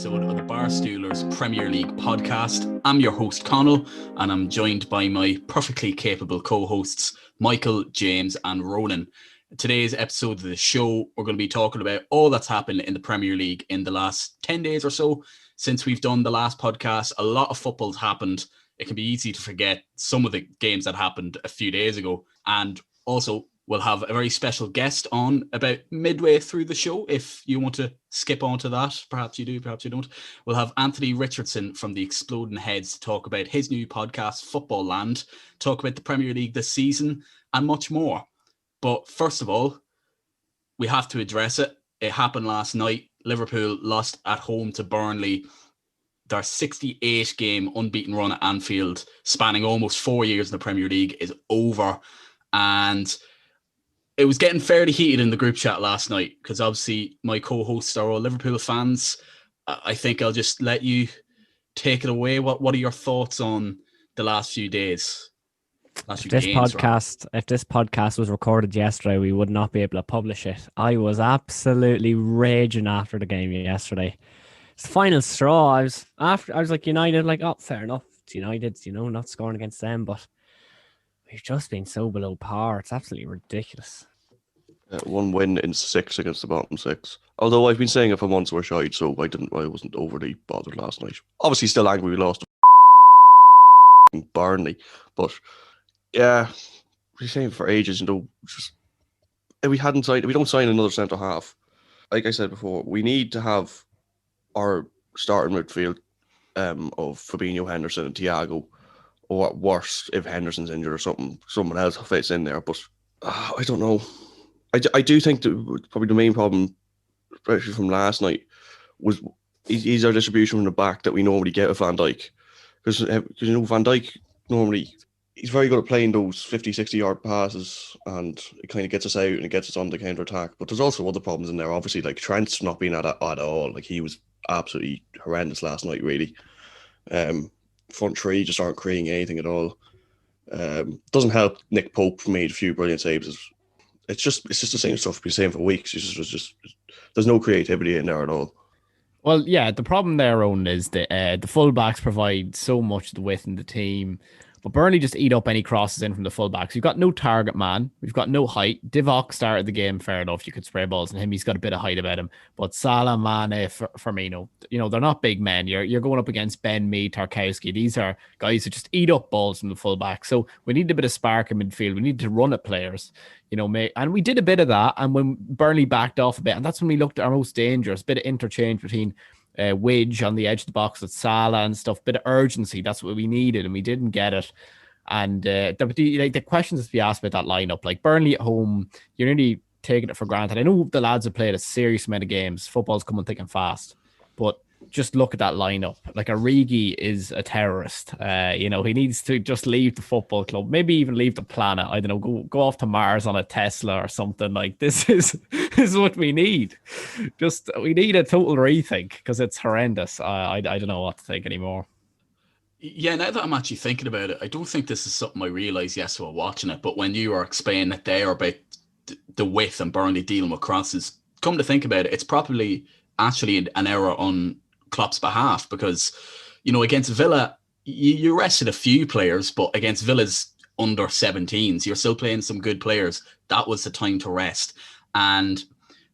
episode of the Barstoolers Premier League podcast. I'm your host, Connell, and I'm joined by my perfectly capable co-hosts, Michael, James, and Ronan. Today's episode of the show, we're going to be talking about all that's happened in the Premier League in the last 10 days or so since we've done the last podcast. A lot of football's happened. It can be easy to forget some of the games that happened a few days ago. And also, we'll have a very special guest on about midway through the show. If you want to skip on to that, perhaps you do, perhaps you don't. We'll have Anthony Richardson from the Exploding Heads to talk about his new podcast, Footballland, talk about the Premier League this season, and much more. But first of all, we have to address it. It happened last night. Liverpool lost at home to Burnley. Their 68-game unbeaten run at Anfield, spanning almost 4 years in the Premier League, is over. And it was getting fairly heated in the group chat last night because obviously my co-hosts are all Liverpool fans. I think I'll just let you take it away. What are your thoughts on the last few days? If this podcast was recorded yesterday, we would not be able to publish it. I was absolutely raging after the game yesterday. It's the final straw. I was like United, like, oh, fair enough. It's United, not scoring against them, but we've just been so below par. It's absolutely ridiculous. One win in 6 against the bottom 6. Although I've been saying it for months we're shy, so I wasn't overly bothered last night. Obviously, still angry we lost to Burnley, but yeah, we've been saying for ages. Just if we don't sign another centre half. Like I said before, we need to have our starting midfield of Fabinho, Henderson, and Thiago. Or at worst, if Henderson's injured or something, someone else fits in there. But I don't know. I do think that probably the main problem, especially from last night, was is our distribution from the back that we normally get with Van Dijk. Because Van Dijk normally, he's very good at playing those 50, 60-yard passes, and it kind of gets us out and it gets us on the counter-attack. But there's also other problems in there. Obviously, like Trent's not being at all. Like, he was absolutely horrendous last night, really. Front three just aren't creating anything at all. Doesn't help. Nick Pope made a few brilliant saves. It's just the same stuff we've been saying for weeks. There's no creativity in there at all. Well, yeah, the problem there, Owen, is that the fullbacks provide so much of the width in the team. But Burnley just eat up any crosses in from the fullbacks. You've got no target man. We've got no height. Divock started the game, fair enough. You could spray balls on him. He's got a bit of height about him. But Salah, Mane, Firmino, they're not big men. You're going up against Ben Mee, Tarkowski. These are guys who just eat up balls from the fullback. So we need a bit of spark in midfield. We need to run at players, and we did a bit of that. And when Burnley backed off a bit, and that's when we looked at our most dangerous, bit of interchange between Widge on the edge of the box with Salah and stuff, bit of urgency. That's what we needed, and we didn't get it. And the questions to be asked about that lineup, like Burnley at home, you're nearly taking it for granted. I know the lads have played a serious amount of games. Football's coming thick and fast, but just look at that lineup. Like, Origi is a terrorist. He needs to just leave the football club, maybe even leave the planet. I don't know, go off to Mars on a Tesla or something. Like, this is what we need. We need a total rethink because it's horrendous. I don't know what to think anymore. Yeah, now that I'm actually thinking about it, I don't think this is something I realised yesterday while watching it, but when you were explaining it there about the width and Burnley dealing with crosses, come to think about it, it's probably actually an error on Klopp's behalf because, against Villa, you rested a few players, but against Villa's under 17s, you're still playing some good players. That was the time to rest. And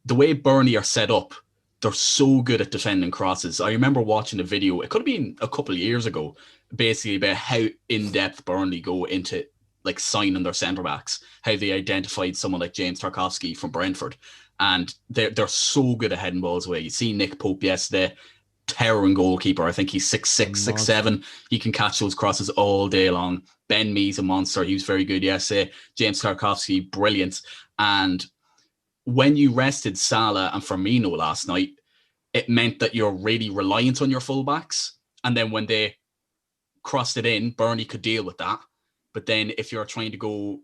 the way Burnley are set up, they're so good at defending crosses. I remember watching a video, it could have been a couple of years ago, basically about how in-depth Burnley go into like signing their centre-backs, how they identified someone like James Tarkowski from Brentford. And they're so good at heading balls away. You see Nick Pope yesterday, towering goalkeeper. I think he's 6'6", 6'7". He can catch those crosses all day long. Ben Mee's a monster. He was very good yesterday. James Tarkowski, brilliant. And when you rested Salah and Firmino last night, it meant that you're really reliant on your fullbacks. And then when they crossed it in, Burnley could deal with that. But then if you're trying to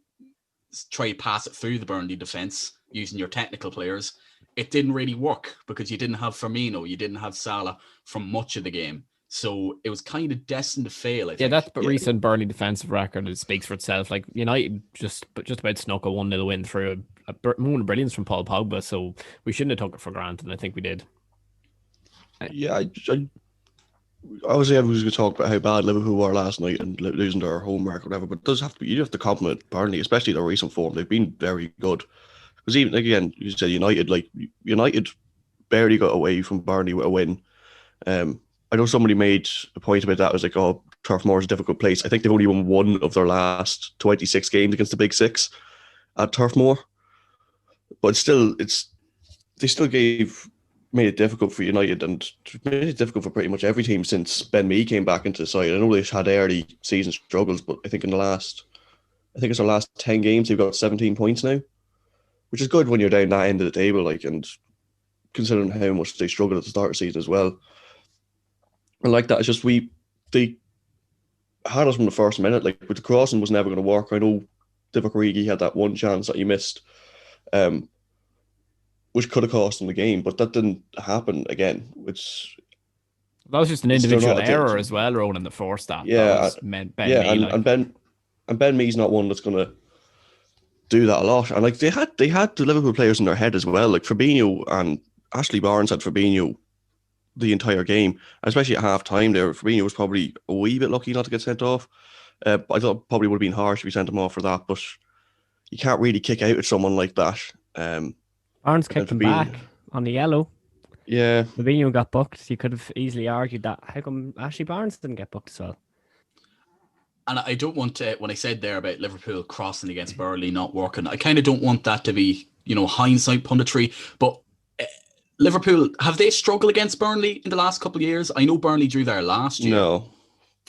try to pass it through the Burnley defence using your technical players, it didn't really work because you didn't have Firmino, you didn't have Salah from much of the game. So it was kind of destined to fail, I think. Yeah, that recent Burnley defensive record, it speaks for itself. Like, United just about snuck a 1-0 win through a moment of brilliance from Paul Pogba, so we shouldn't have took it for granted, and I think we did. Yeah, obviously everyone's going to talk about how bad Liverpool were last night and losing their homework or whatever, but it does have to be, you have to compliment Burnley, especially their recent form. They've been very good. Because even, again, you said United barely got away from Burnley with a win. I know somebody made a point about that. It was like, oh, Turf Moor is a difficult place. I think they've only won one of their last 26 games against the Big Six at Turf Moor. But still, they still made it difficult for United and made it difficult for pretty much every team since Ben Mee came back into the side. I know they've had early season struggles, but I think it's our last 10 games, they've got 17 points now, which is good when you're down that end of the table, and considering how much they struggled at the start of the season as well. And like that, it's just they had us from the first minute. Like, with the crossing was never going to work. I know Divock Origi had that one chance that he missed, which could have cost him the game, but that didn't happen again. That was just an individual error as well, Ronan, that forced that. Yeah, Ben Mee, and Ben Mee's not one that's going to do that a lot. And like they had the Liverpool players in their head as well. Like Fabinho and Ashley Barnes had Fabinho the entire game, especially at half time there. Fabinho was probably a wee bit lucky not to get sent off. I thought it probably would have been harsh if we sent him off for that, but you can't really kick out at someone like that. Barnes kicked him back on the yellow. Yeah. Fabinho got booked. You could have easily argued that. How come Ashley Barnes didn't get booked as well? And I don't want to, when I said there about Liverpool crossing against Burnley not working, I kind of don't want that to be, hindsight punditry, but Liverpool, have they struggled against Burnley in the last couple of years? I know Burnley drew there last year. No,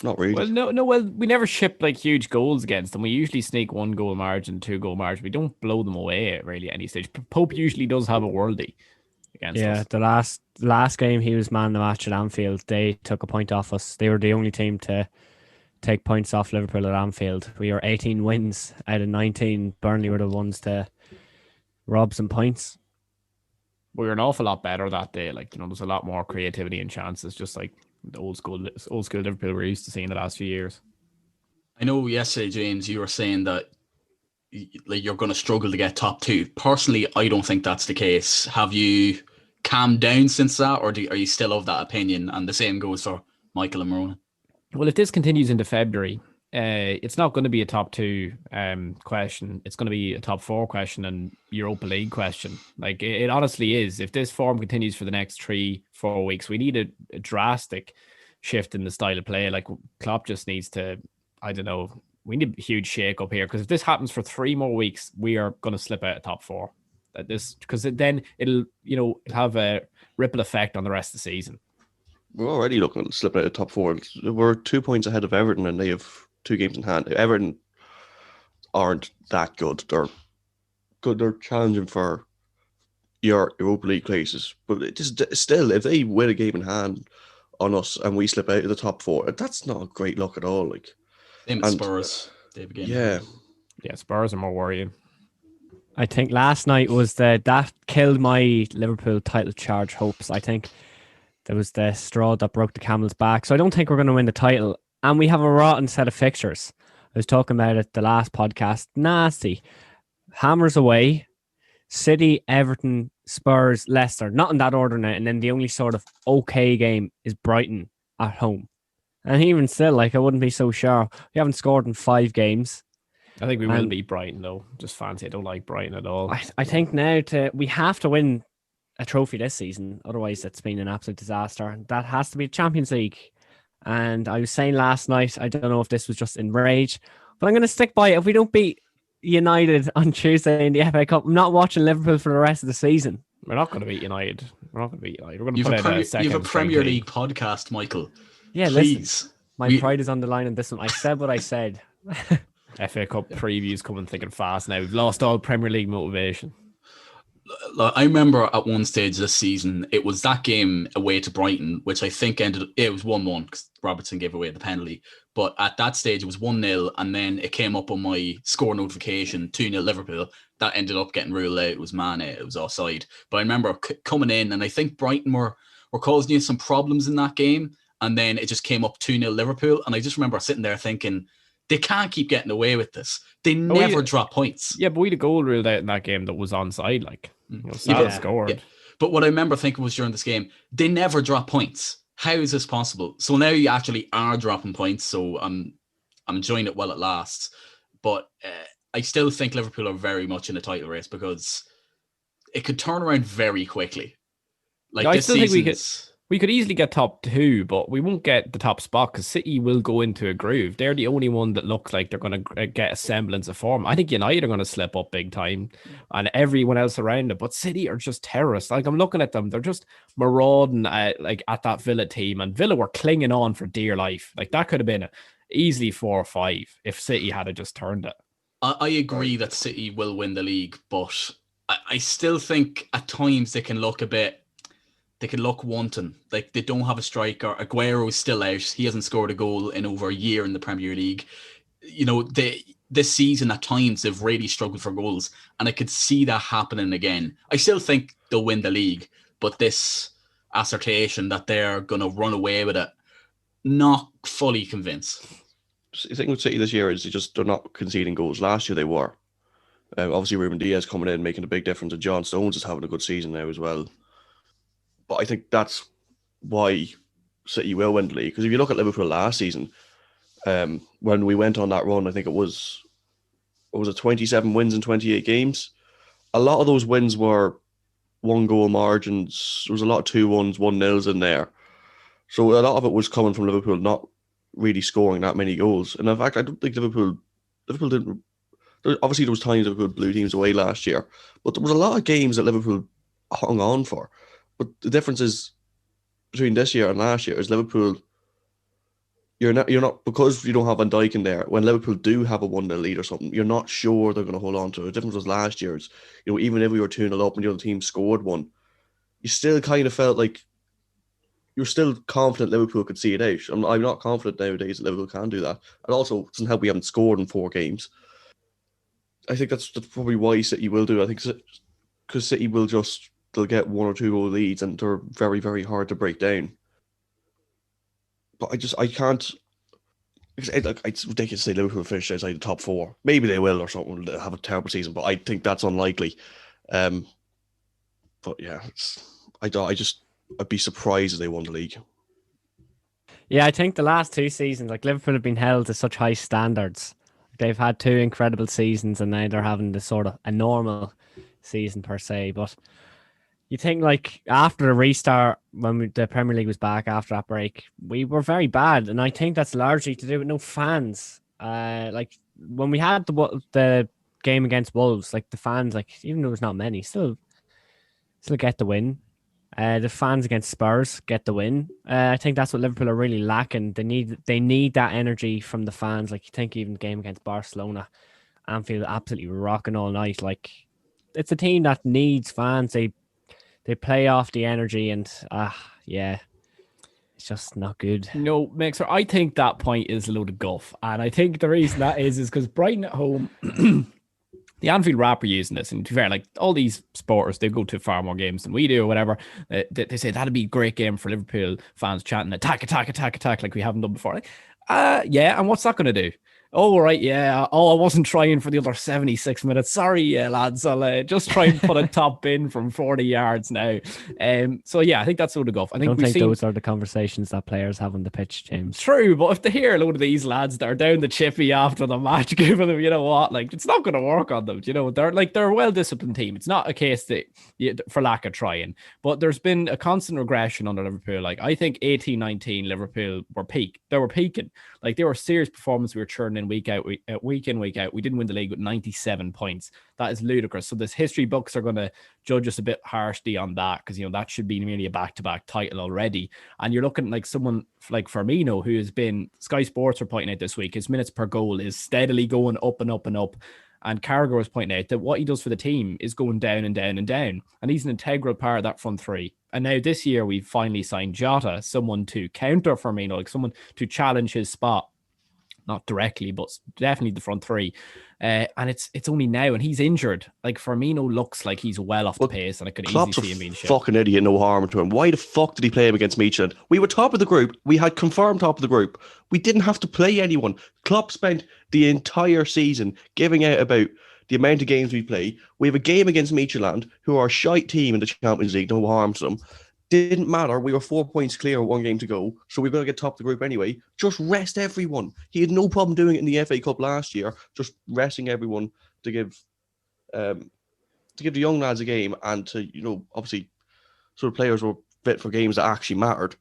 not really. Well, we never ship like huge goals against them. We usually sneak 1 goal margin, 2 goal margin. We don't blow them away really at any stage. Pope usually does have a worldie against us. Yeah, the last game he was man of the match at Anfield. They took a point off us. They were the only team to take points off Liverpool at Anfield. We were 18 wins out of 19. Burnley were the ones to rob some points. We were an awful lot better that day. There's a lot more creativity and chances, just like the old school Liverpool we're used to seeing the last few years. I know yesterday, James, you were saying that you're going to struggle to get top 2. Personally, I don't think that's the case. Have you calmed down since that, or are you still of that opinion? And the same goes for Michael and Marona. Well, if this continues into February, it's not going to be a top 2 question. It's going to be a top 4 question and Europa League question. Like, it honestly is. If this form continues for the next 3-4 weeks, we need a drastic shift in the style of play. Like, Klopp just needs to, I don't know, we need a huge shake up here, because if this happens for 3 more weeks, we are going to slip out of top 4. Because then it'll have a ripple effect on the rest of the season. We're already looking at slipping out of top 4. We're 2 points ahead of Everton, and they have 2 games in hand. Everton aren't that good. They're good. They're challenging for your Europa League places, but it just still, if they win a game in hand on us and we slip out of the top 4, that's not a great look at all. Like, same as Spurs. Yeah, Spurs are more worrying. I think last night was that killed my Liverpool title charge hopes. I think there was the straw that broke the camel's back. So I don't think we're going to win the title. And we have a rotten set of fixtures. I was talking about it the last podcast. Nasty. Hammers away. City, Everton, Spurs, Leicester. Not in that order now. And then the only sort of okay game is Brighton at home. And even still, I wouldn't be so sure. We haven't scored in 5 games. I think we will beat Brighton, though. Just fancy. I don't like Brighton at all. I think now we have to win a trophy this season. Otherwise, it's been an absolute disaster. That has to be Champions League. And I was saying last night, I don't know if this was just in rage, but I'm going to stick by it. If we don't beat United on Tuesday in the FA Cup, I'm not watching Liverpool for the rest of the season. We're not going to beat United. We're going to you put out a second. You have a Premier League podcast, Michael. Yeah, please. Listen, my pride is on the line in this one. I said what I said. FA Cup previews coming thick and fast now. We've lost all Premier League motivation. I remember at one stage this season, it was that game away to Brighton, which I think it was 1-1 because Robertson gave away the penalty. But at that stage, it was 1-0, and then it came up on my score notification, 2-0 Liverpool. That ended up getting ruled out. It was Mane, it was offside. But I remember coming in, and I think Brighton were causing you some problems in that game, and then it just came up 2-0 Liverpool. And I just remember sitting there thinking, they can't keep getting away with this. They never drop points. Yeah, but we had a goal ruled out in that game that was onside, Salah scored. Yeah. But what I remember thinking was during this game, they never drop points. How is this possible? So now you actually are dropping points. So I'm enjoying it while it lasts. But I still think Liverpool are very much in the title race because it could turn around very quickly. Like, I this still think season's... we could easily get top 2, but we won't get the top spot because City will go into a groove. They're the only one that looks like they're going to get a semblance of form. I think United are going to slip up big time and everyone else around it. But City are just terrorists. Like, I'm looking at them. They're just marauding at that Villa team. And Villa were clinging on for dear life. Like, that could have been easily 4 or 5 if City had just turned it. I agree that City will win the league, but I still think at times they can look wanton. Like, they don't have a striker. Aguero's still out. He hasn't scored a goal in over a year in the Premier League. You know, this season at times they've really struggled for goals, and I could see that happening again. I still think they'll win the league, but this assertion that they're going to run away with it, not fully convinced. The thing with City this year is they're not conceding goals. Last year they were. Obviously, Ruben Diaz coming in, making a big difference, and John Stones is having a good season now as well. But I think that's why City will win the league. Because if you look at Liverpool last season, when we went on that run, I think it was 27 wins in 28 games. A lot of those wins were 1-goal margins. There was a lot of 2-1s, 1-0s in there. So a lot of it was coming from Liverpool not really scoring that many goals. And in fact, I don't think Liverpool didn't. Obviously, there was times Liverpool blew teams away last year, but there was a lot of games that Liverpool hung on for. But the difference is between this year and last year is Liverpool. You're not because you don't have Van Dijk in there. When Liverpool do have a 1-0 lead or something, you're not sure they're going to hold on to it. The difference was last year's. Even if we were 2-0 up and the other team scored one, you still kind of felt like you're still confident Liverpool could see it out. I'm not confident nowadays that Liverpool can do that. It also doesn't help we haven't scored in 4 games. I think that's probably why City will do it. I think because City will they'll get 1 or 2 goal leads and they're very, very hard to break down. But I can't. It's ridiculous to say Liverpool finish outside the top 4. Maybe they will or something. They'll have a terrible season, but I think that's unlikely. But yeah, I'd be surprised if they won the league. Yeah, I think the last 2 seasons, like, Liverpool have been held to such high standards. They've had 2 incredible seasons, and now they're having this sort of a normal season per se. But you think, like, after the restart, when the Premier League was back after that break, we were very bad, and I think that's largely to do with no fans. Like, when we had the game against Wolves, like, the fans, like, even though there's not many, still get the win. The fans against Spurs get the win. I think that's what Liverpool are really lacking. They need that energy from the fans. Like, you think even the game against Barcelona, Anfield absolutely rocking all night. Like, it's a team that needs fans. They play off the energy, and yeah, it's just not good. No, Mixer, I think that point is a load of guff. And I think the reason that is because Brighton at home, the Anfield Rap are using this. And to be fair, like, all these supporters, they go to far more games than we do or whatever. They say that'd be a great game for Liverpool fans chanting attack, attack, attack, attack, like we haven't done before. Like, yeah, and what's that going to do? Oh, right, yeah. Oh, I wasn't trying for the other 76 minutes. Sorry, lads. I'll just try and put a top bin from 40 yards now. So, yeah, I think that's a load of guff. I don't think those are the conversations that players have on the pitch, James. True, but if they hear a load of these lads that are down the chippy after the match, giving them, you know what, like, it's not going to work on them. You know, they're a well-disciplined team. It's not a case that for lack of trying, but there's been a constant regression under Liverpool. Like, I think 18-19 Liverpool were peak. They were peaking. Like, they were a serious performance. We were churning in week in, week out. We didn't win the league with 97 points. That is ludicrous. So this history books are going to judge us a bit harshly on that, because, you know, that should be nearly a back-to-back title already. And you're looking like someone like Firmino, who has been, Sky Sports are pointing out this week, his minutes per goal is steadily going up and up and up. And Carragher was pointing out that what he does for the team is going down and down and down. And he's an integral part of that front 3. And now this year we've finally signed Jota, someone to counter Firmino, like someone to challenge his spot. Not directly, but definitely the front 3. And it's only now, and he's injured. Like, Firmino looks like he's well off the pace, and I could easily see him being shit. Fucking idiot, no harm to him. Why the fuck did he play him against Michelin? We were top of the group. We had confirmed top of the group. We didn't have to play anyone. Klopp spent the entire season giving out about the amount of games we play. We have a game against Midtjylland, who are a shite team in the Champions League, no harm to them. Didn't matter. We were 4 points clear, 1 game to go. So we're going to get top of the group anyway. Just rest everyone. He had no problem doing it in the FA Cup last year, just resting everyone to give the young lads a game and to, obviously, so the players were fit for games that actually mattered.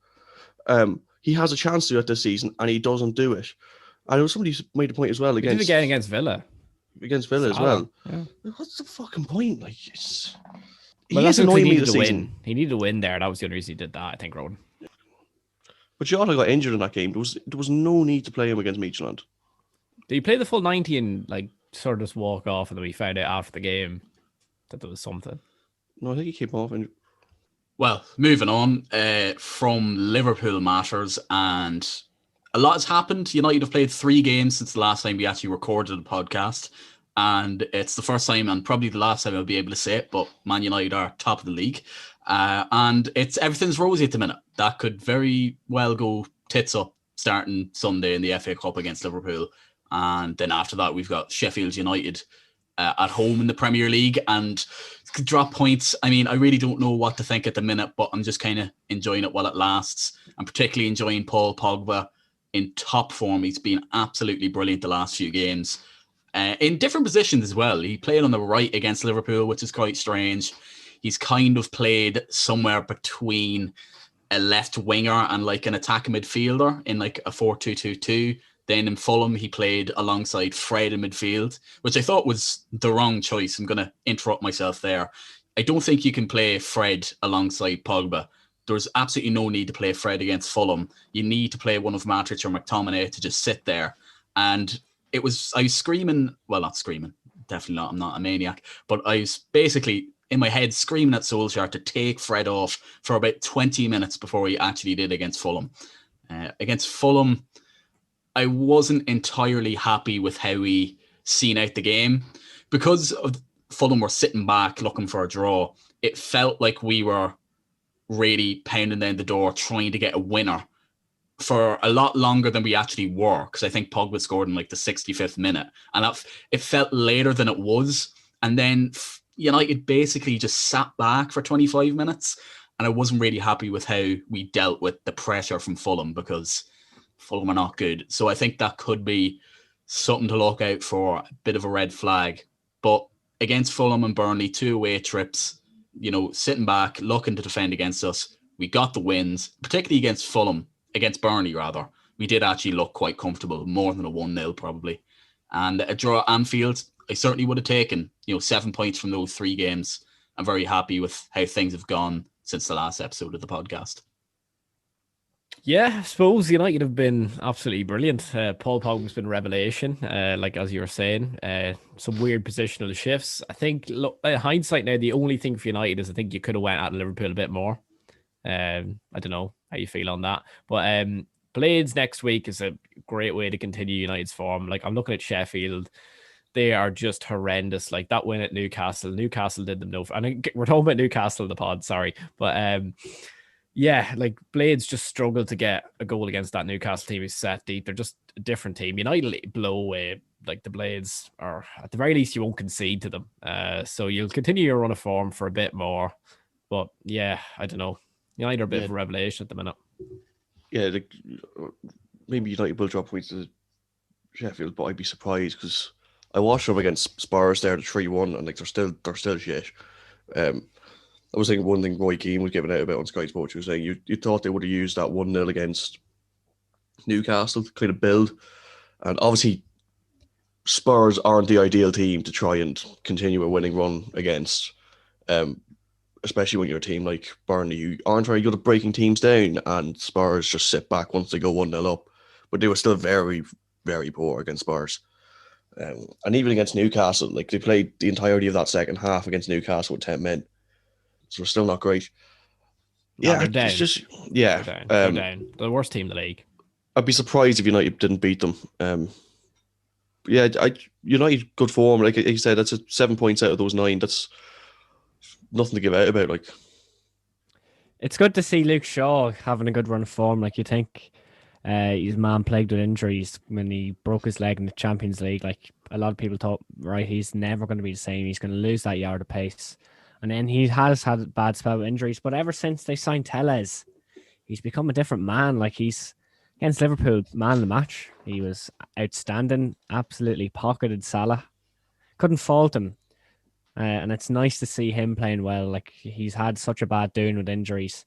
He has a chance to do it this season, and he doesn't do it. I know somebody made a point as well He did again against Villa. Against Villa as well. Yeah. What's the fucking point? Like, He's annoying me this season. He needed to win there. That was the only reason he did that, I think, Rowan. But Jota got injured in that game. There was no need to play him against Midtjylland. Did he play the full 90 and sort of just walk off, and then we found out after the game that there was something? No, I think he came off injured. Well, moving on from Liverpool matters, and a lot has happened. United have played 3 games since the last time we actually recorded the podcast. And it's the first time and probably the last time I'll be able to say it, but Man United are top of the league. And everything's rosy at the minute. That could very well go tits up starting Sunday in the FA Cup against Liverpool. And then after that, we've got Sheffield United at home in the Premier League and could drop points. I mean, I really don't know what to think at the minute, but I'm just kind of enjoying it while it lasts. I'm particularly enjoying Paul Pogba in top form. He's been absolutely brilliant the last few games. In different positions as well. He played on the right against Liverpool, which is quite strange. He's kind of played somewhere between a left winger and an attacking midfielder in a 4-2-2-2. Then in Fulham, he played alongside Fred in midfield, which I thought was the wrong choice. I'm going to interrupt myself there. I don't think you can play Fred alongside Pogba. There's absolutely no need to play Fred against Fulham. You need to play one of Matic or McTominay to just sit there. And I was screaming, well, not screaming, definitely not, I'm not a maniac, but I was basically in my head screaming at Solskjaer to take Fred off for about 20 minutes before he actually did against Fulham. Against Fulham, I wasn't entirely happy with how he seen out the game. Because of Fulham were sitting back looking for a draw, it felt like we were really pounding down the door trying to get a winner for a lot longer than we actually were, because I think Pogba scored in the 65th minute, and it felt later than it was. And then United basically just sat back for 25 minutes, and I wasn't really happy with how we dealt with the pressure from Fulham, because Fulham are not good. So I think that could be something to look out for, a bit of a red flag. But against Fulham and Burnley, 2 away trips, sitting back, looking to defend against us, we got the wins, particularly against Fulham. Against Burnley, rather, we did actually look quite comfortable, more than a 1-0 probably. And a draw at Anfield, I certainly would have taken, 7 points from those 3 games. I'm very happy with how things have gone since the last episode of the podcast. Yeah, I suppose United have been absolutely brilliant. Paul Pogba's been a revelation, as you were saying. Some weird positional shifts. I think, look, hindsight now, the only thing for United is I think you could have went at Liverpool a bit more. I don't know how you feel on that, but Blades next week is a great way to continue United's form. I'm looking at Sheffield, they are just horrendous. That win at Newcastle did them no. And we're talking about Newcastle in the pod, sorry, but yeah, Blades just struggled to get a goal against that Newcastle team who's set deep. They're just a different team. United blow away the Blades, or at the very least you won't concede to them. So you'll continue your run of form for a bit more, but yeah, I don't know. United are a bit of a revelation at the minute. Yeah, maybe United will drop points to Sheffield, but I'd be surprised because I watched them against Spurs there, the 3-1, and they're still shit. I was thinking one thing Roy Keane was giving out about on Sky Sports. He was saying you thought they would have used that 1-0 against Newcastle to kind of build, and obviously Spurs aren't the ideal team to try and continue a winning run against. Especially when you're a team like Burnley, who aren't very good at breaking teams down, and Spurs just sit back once they go 1-0 up. But they were still very, very poor against Spurs. And even against Newcastle, they played the entirety of that second half against Newcastle with 10 men. So they're still not great. No, they're down. It's just, yeah. They're down. They're the worst team in the league. I'd be surprised if United didn't beat them. United, good form. Like you said, that's 7 points out of those 9. That's nothing to give out about. It's good to see Luke Shaw having a good run of form. You think He's a man plagued with injuries. When he broke his leg in the Champions League, like a lot of people thought, right, he's never going to be the same. He's going to lose that yard of pace. And then he has had a bad spell with injuries. But ever since they signed Telles, he's become a different man. Like he's against Liverpool, man of the match. He was outstanding, absolutely pocketed Salah. Couldn't fault him. And it's nice to see him playing well. Like he's had such a bad doing with injuries.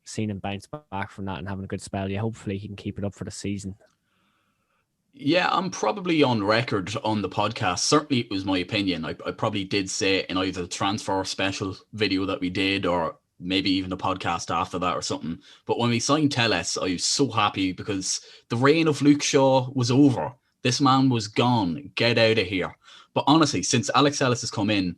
Seen him bounce back from that and having a good spell. Yeah, hopefully he can keep it up for the season. Yeah, I'm probably on record on the podcast. Certainly it was my opinion. I probably did say it in either the transfer special video that we did or maybe even the podcast after that or something. But when we signed Telles, I was so happy because the reign of Luke Shaw was over. This man was gone. Get out of here. But honestly, since Alex Telles has come in,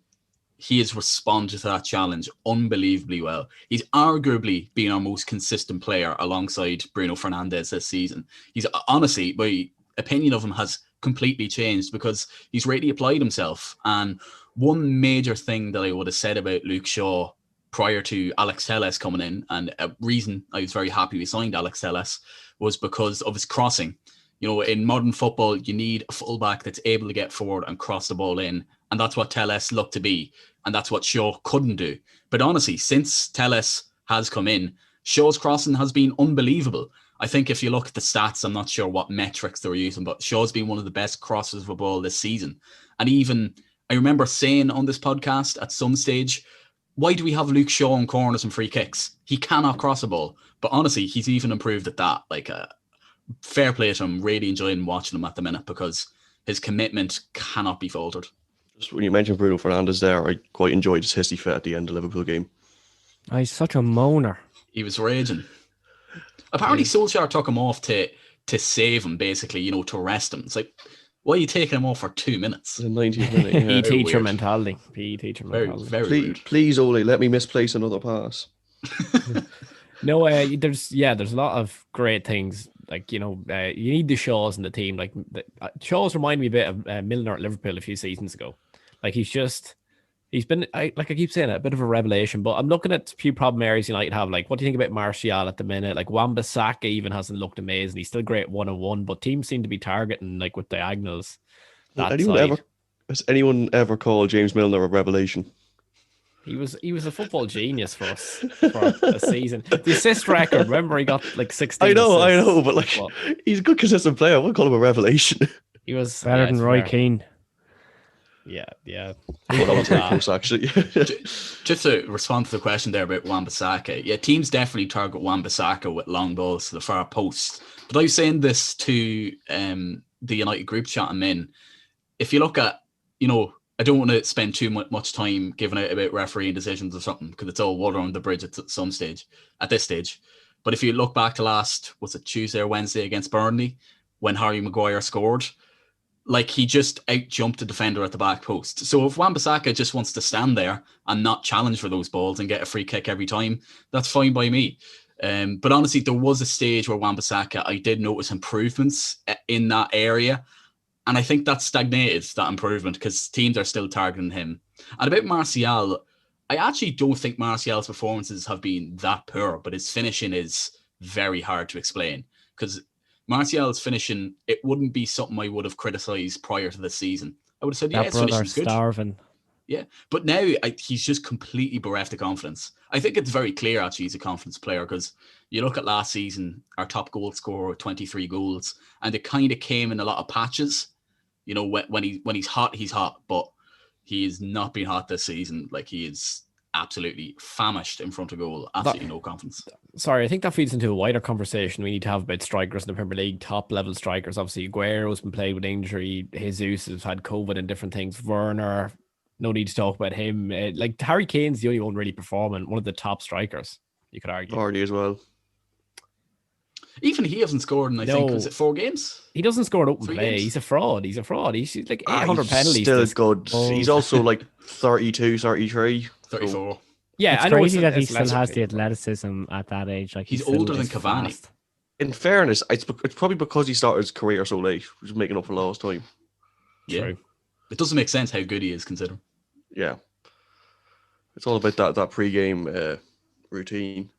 he has responded to that challenge unbelievably well. He's arguably been our most consistent player alongside Bruno Fernandes this season. He's honestly, my opinion of him has completely changed because he's really applied himself. And one major thing that I would have said about Luke Shaw prior to Alex Telles coming in, and a reason I was very happy we signed Alex Telles, was because of his crossing. You know, in modern football, you need a fullback that's able to get forward and cross the ball in. And that's what Telles looked to be. And that's what Shaw couldn't do. But honestly, since Telles has come in, Shaw's crossing has been unbelievable. I think if you look at the stats, I'm not sure what metrics they were using, but Shaw's been one of the best crossers of a ball this season. And even, I remember saying on this podcast at some stage, why do we have Luke Shaw on corners and free kicks? He cannot cross a ball. But honestly, he's even improved at that. Like, fair play to him. Really enjoying watching him at the minute because his commitment cannot be faltered. Just when you mentioned Bruno Fernandes there, I quite enjoyed his hissy fit at the end of the Liverpool game. Oh, he's such a moaner. He was raging. Apparently Solskjaer took him off to save him, basically, you know, to rest him. It's like, why are you taking him off for 2 minutes? The 90th minute, yeah. PE teacher mentality. PE teacher mentality. Very please, rude. please, Ole, let me misplace another pass. No, there's a lot of great things. Like, you know, you need the Shaws in the team. Like, Shaws remind me a bit of Milner at Liverpool a few seasons ago. Like, he's been, I keep saying it, a bit of a revelation. But I'm looking at a few problem areas United have. Like, what do you think about Martial at the minute? Like, Wan-Bissaka even hasn't looked amazing. He's still great 1-on-1, but teams seem to be targeting, like, with diagonals. Has anyone ever called James Milner a revelation? He was a football genius for us for a season. The assist record, remember he got like 16 I know, assists. but like he's a good consistent player. I wouldn't call him a revelation. He was better than Roy Keane. Yeah. Well, that was very close, actually. Just to respond to the question there about Wan-Bissaka, yeah, teams definitely target Wan-Bissaka with long balls to the far post. But I was saying this to the United group chat I'm in. If you look at, you know, I don't want to spend too much time giving out about refereeing decisions or something because it's all water on the bridge at this stage. But if you look back to was it Tuesday or Wednesday against Burnley when Harry Maguire scored, like he just out-jumped the defender at the back post. So if Wan-Bissaka just wants to stand there and not challenge for those balls and get a free kick every time, that's fine by me. But honestly, there was a stage where Wan-Bissaka, I did notice improvements in that area. And I think that's stagnated, that improvement, because teams are still targeting him. And about Martial, I actually don't think Martial's performances have been that poor, but his finishing is very hard to explain. Because Martial's finishing, it wouldn't be something I would have criticised prior to the season. I would have said, yeah, his finishing's good. Starving. Yeah, but now he's just completely bereft of confidence. I think it's very clear, actually, he's a confidence player, because you look at last season, our top goal scorer with 23 goals, and it kind of came in a lot of patches. You know, when he's hot, he's hot, but he has not been hot this season. Like, he is absolutely famished in front of goal. Absolutely no confidence. Sorry, I think that feeds into a wider conversation we need to have about strikers in the Premier League, top level strikers. Obviously, Aguero's been played with injury. Jesus has had COVID and different things. Werner, no need to talk about him. Like, Harry Kane's the only one really performing, one of the top strikers, you could argue. Vardy as well. Even he hasn't scored in, I think, was it 4 games? He doesn't score an open 3 play. games? He's a fraud. He's like 800 penalties. Still good. He's also like 32, 33. 34. So. Yeah, it's I know crazy that he it's still has okay. the athleticism at that age. Like he's older than Cavani. Fast. In fairness, it's probably because he started his career so late, which is making up for lost time. Yeah. True. It doesn't make sense how good he is, considering. Yeah. It's all about that pre-game routine.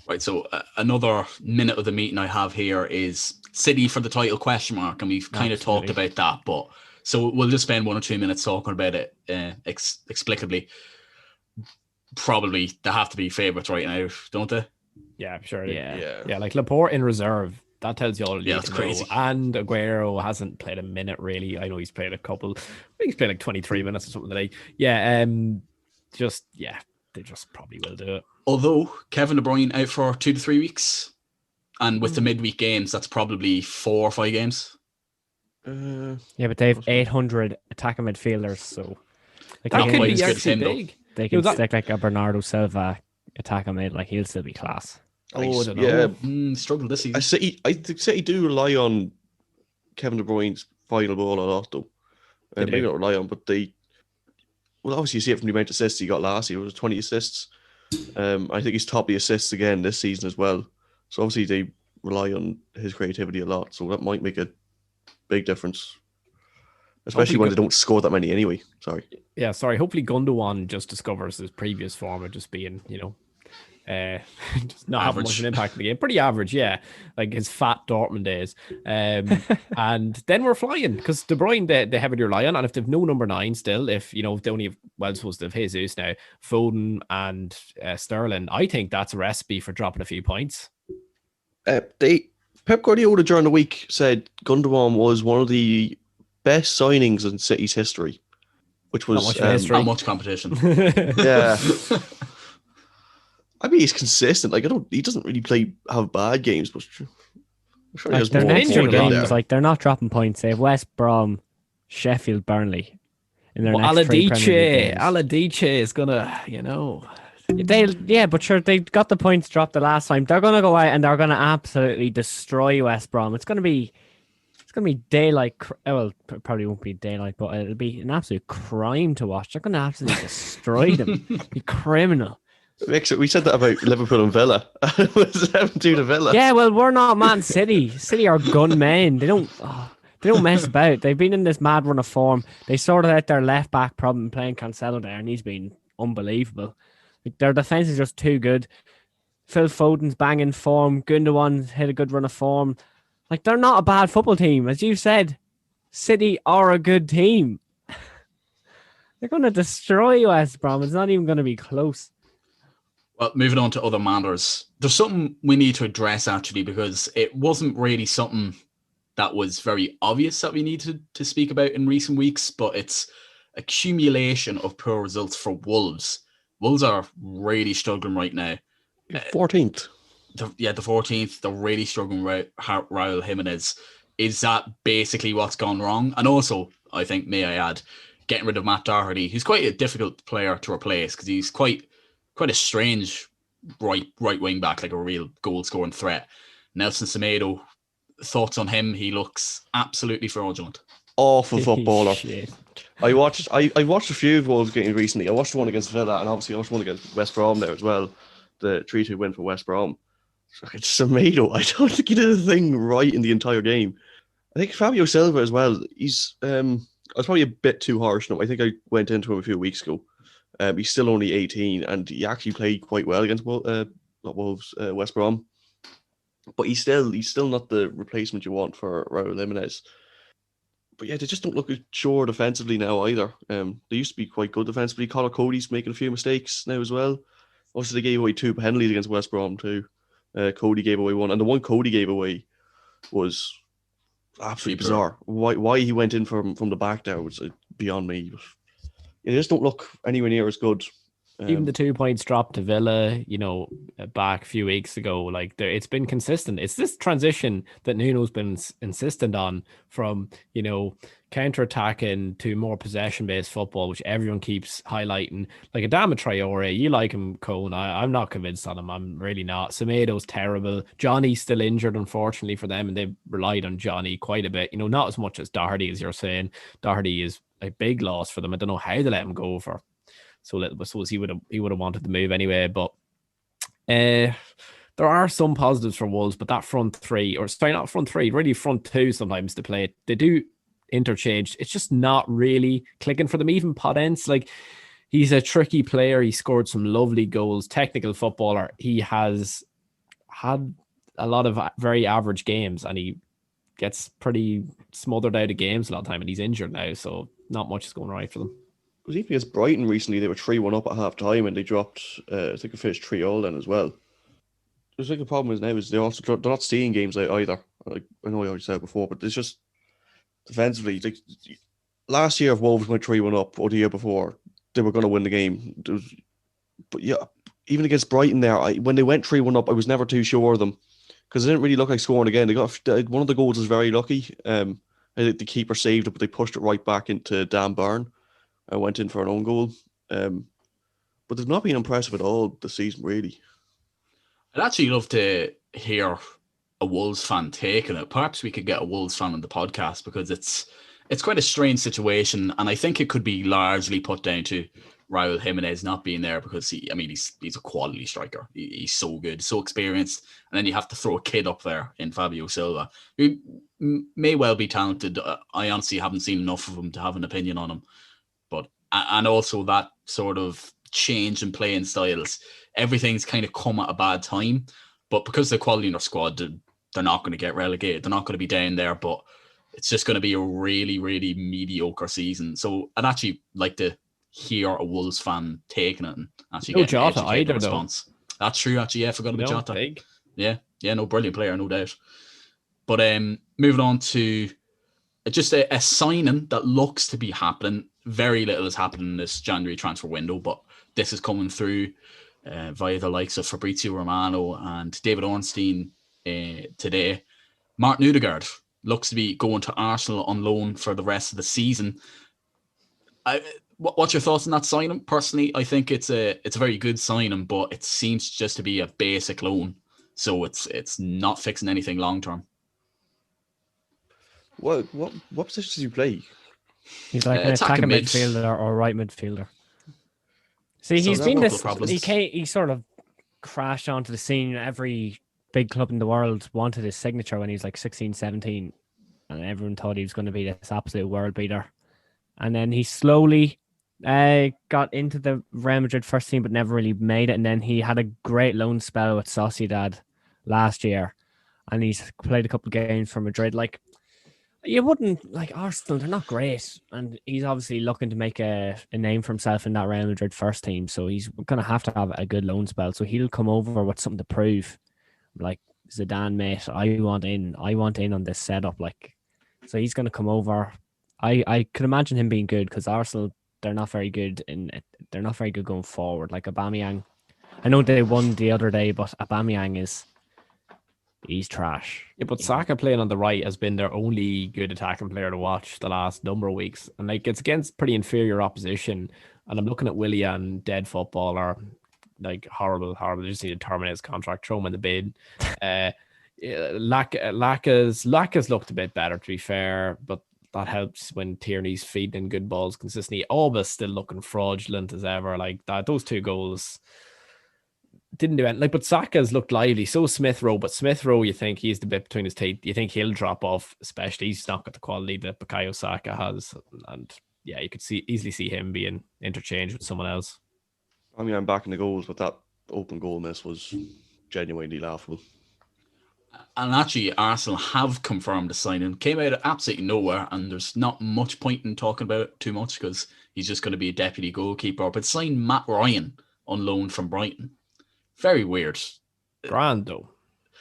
Right, so another minute of the meeting I have here is City for the title question mark, and we've kind of talked about that, but so we'll just spend 1 or 2 minutes talking about it explicably. Probably they have to be favourites right now, don't they? Yeah, sure. Yeah. Like Laporte in reserve. That tells you all you need that's to crazy. know. And Aguero hasn't played a minute really. I know he's played a couple. I think he's played like 23 minutes or something today. Yeah, they just probably will do it. Although Kevin De Bruyne out for 2 to 3 weeks, and with the midweek games, that's probably 4 or 5 games. Yeah, but they have 800 attacking midfielders, so They're not That could quite be as good as actually him, though. big. they can stick like a Bernardo Silva attacking mid, like he'll still be class. Oh, I don't know. Struggled this season. I think City do rely on Kevin De Bruyne's final ball a lot, though. Maybe not rely on, but obviously you see it from the amount of assists he got last year. It was 20 assists. I think he's top the assists again this season as well. So obviously they rely on his creativity a lot. So that might make a big difference, especially when they don't score that many anyway. Sorry. Yeah, sorry. Hopefully Gundogan just discovers his previous form of just being, just not having much of an impact in the game. Pretty average, yeah. Like his fat Dortmund days. And then we're flying because De Bruyne, they heavily rely on. And if they've no number 9 still, if they only have, supposed to have Jesus now, Foden and Sterling, I think that's a recipe for dropping a few points. Pep Guardiola during the week said Gundogan was one of the best signings in City's history, which was not much competition. Yeah. I mean, he's consistent. Like he doesn't really have bad games, but I'm sure he has they're more injured games. games. Like they're not dropping points. They have West Brom, Sheffield, Burnley in their next 3 Premier League games. Aladice is gonna, But sure, they got the points dropped the last time. They're gonna go out and they're gonna absolutely destroy West Brom. It's gonna be daylight. Well, probably won't be daylight, but it'll be an absolute crime to watch. They're gonna absolutely destroy them. Be criminal. We said that about Liverpool and Villa. It was 7-2 to Villa. Yeah, well, we're not Man City. City are gunmen. They don't mess about. They've been in this mad run of form. They sorted out their left back problem playing Cancelo there, and he's been unbelievable. Like, their defense is just too good. Phil Foden's banging form. Gundogan's hit a good run of form. Like, they're not a bad football team. As you said, City are a good team. They're going to destroy West Brom. It's not even going to be close. Well, moving on to other matters, there's something we need to address actually, because it wasn't really something that was very obvious that we needed to speak about in recent weeks, but it's accumulation of poor results for Wolves. Wolves are really struggling right now. 14th. The 14th. They're really struggling with Raul Jimenez. Is that basically what's gone wrong? And also, I think, may I add, getting rid of Matt Doherty, who's quite a difficult player to replace because he's quite a strange right wing back, like a real goal scoring threat. Nelson Semedo, thoughts on him? He looks absolutely fraudulent. Awful footballer. Shit. I watched a few of Wolves games recently. I watched the one against Villa, and obviously I watched one against West Brom there as well. The 3-2 win for West Brom. It's Semedo. I don't think he did a thing right in the entire game. I think Fabio Silva as well. I was probably a bit too harsh on him. I think I went into him a few weeks ago. He's still only 18, and he actually played quite well against West Brom. But he's still not the replacement you want for Raul Jimenez. But yeah, they just don't look as sure defensively now either. They used to be quite good defensively. Connor Cody's making a few mistakes now as well. Also, they gave away 2 penalties against West Brom too. Cody gave away 1, and the one Cody gave away was absolutely bizarre. Why he went in from the back there was beyond me. But they just don't look anywhere near as good. Even the 2 points dropped to Villa, back a few weeks ago, like it's been consistent. It's this transition that Nuno's been insistent on from, counter-attacking to more possession-based football, which everyone keeps highlighting. Like Adama Traore, you like him, Cone. I'm not convinced on him. I'm really not. Semedo's terrible. Johnny's still injured, unfortunately, for them, and they've relied on Johnny quite a bit. Not as much as Doherty, as you're saying. Doherty is a big loss for them. I don't know how they let him go for so little, but I suppose he would have wanted to move anyway. But there are some positives for Wolves, but that front three, or sorry, not front three, really front two sometimes to play. They do interchange. It's just not really clicking for them. Even Podence, like He's a tricky player. He scored some lovely goals. Technical footballer. He has had a lot of very average games, and he gets pretty smothered out of games a lot of time, and he's injured now, so not much is going right for them. It was even against Brighton recently. They were 3-1 up at half time, and they dropped. I think it finished 3-0 then as well. There's like the problem is now is they're not seeing games like either. Like, I know I already said it before, but it's just defensively. Like, last year, if Wolves went 3-1 up, or the year before, they were going to win the game. But yeah, even against Brighton there, when they went 3-1 up, I was never too sure of them because it didn't really look like scoring again. They got one of the goals was very lucky. I think the keeper saved it, but they pushed it right back into Dan Burn and went in for an own goal. But they've not been impressive at all this season, really. I'd actually love to hear a Wolves fan take on it. Perhaps we could get a Wolves fan on the podcast because it's quite a strange situation, and I think it could be largely put down to Raul Jimenez not being there because he's a quality striker. He's so good, so experienced, and then you have to throw a kid up there in Fabio Silva, who may well be talented. I honestly haven't seen enough of him to have an opinion on him, and also that sort of change in playing styles. Everything's kind of come at a bad time, but because of the quality in their squad, they're not going to get relegated. They're not going to be down there, but it's just going to be a really, really mediocre season. So I'd actually like to hear a Wolves fan taking it and actually get an educated response. That's true, actually. Yeah, I forgot about Jota. Big. Yeah, no, brilliant player, no doubt. But moving on to just a signing that looks to be happening. Very little is happening in this January transfer window, but this is coming through via the likes of Fabrizio Romano and David Ornstein today. Martin Ødegaard looks to be going to Arsenal on loan for the rest of the season. What's your thoughts on that signing? Personally, I think it's a very good signing, but it seems just to be a basic loan, so it's not fixing anything long term. What position does he play? He's like an attacking midfielder or right midfielder. See, he's been this. He sort of crashed onto the scene. Every big club in the world wanted his signature when he was like 16, 17, and everyone thought he was going to be this absolute world beater. And then he slowly got into the Real Madrid first team, but never really made it. And then he had a great loan spell with Sociedad last year, and he's played a couple of games for Madrid. Like, you wouldn't, like, Arsenal, they're not great. And he's obviously looking to make a name for himself in that Real Madrid first team. So he's going to have a good loan spell. So he'll come over with something to prove. Like, Zidane, mate, I want in on this setup. Like, so he's going to come over. I could imagine him being good because Arsenal, they're not very good going forward. Like Aubameyang, I know they won the other day, but Aubameyang he's trash. Yeah, but Saka playing on the right has been their only good attacking player to watch the last number of weeks. And like, it's against pretty inferior opposition. And I'm looking at Willian, dead footballer, like horrible. They just need to terminate his contract, throw him in the bin. Laka's looked a bit better, to be fair, but that helps when Tierney's feeding in good balls consistently. Alba's still looking fraudulent as ever. Like that, those two goals didn't do anything. Like, but Saka's looked lively. So Smith Rowe, but Smith Rowe, you think he's the bit between his teeth. You think he'll drop off, especially he's not got the quality that Bukayo Saka has. And yeah, you could easily see him being interchanged with someone else. I mean, I'm back in the goals, but that open goal miss was genuinely laughable. And actually, Arsenal have confirmed the signing. Came out of absolutely nowhere, and there's not much point in talking about it too much because he's just going to be a deputy goalkeeper. But signed Matt Ryan on loan from Brighton. Very weird. Grand though.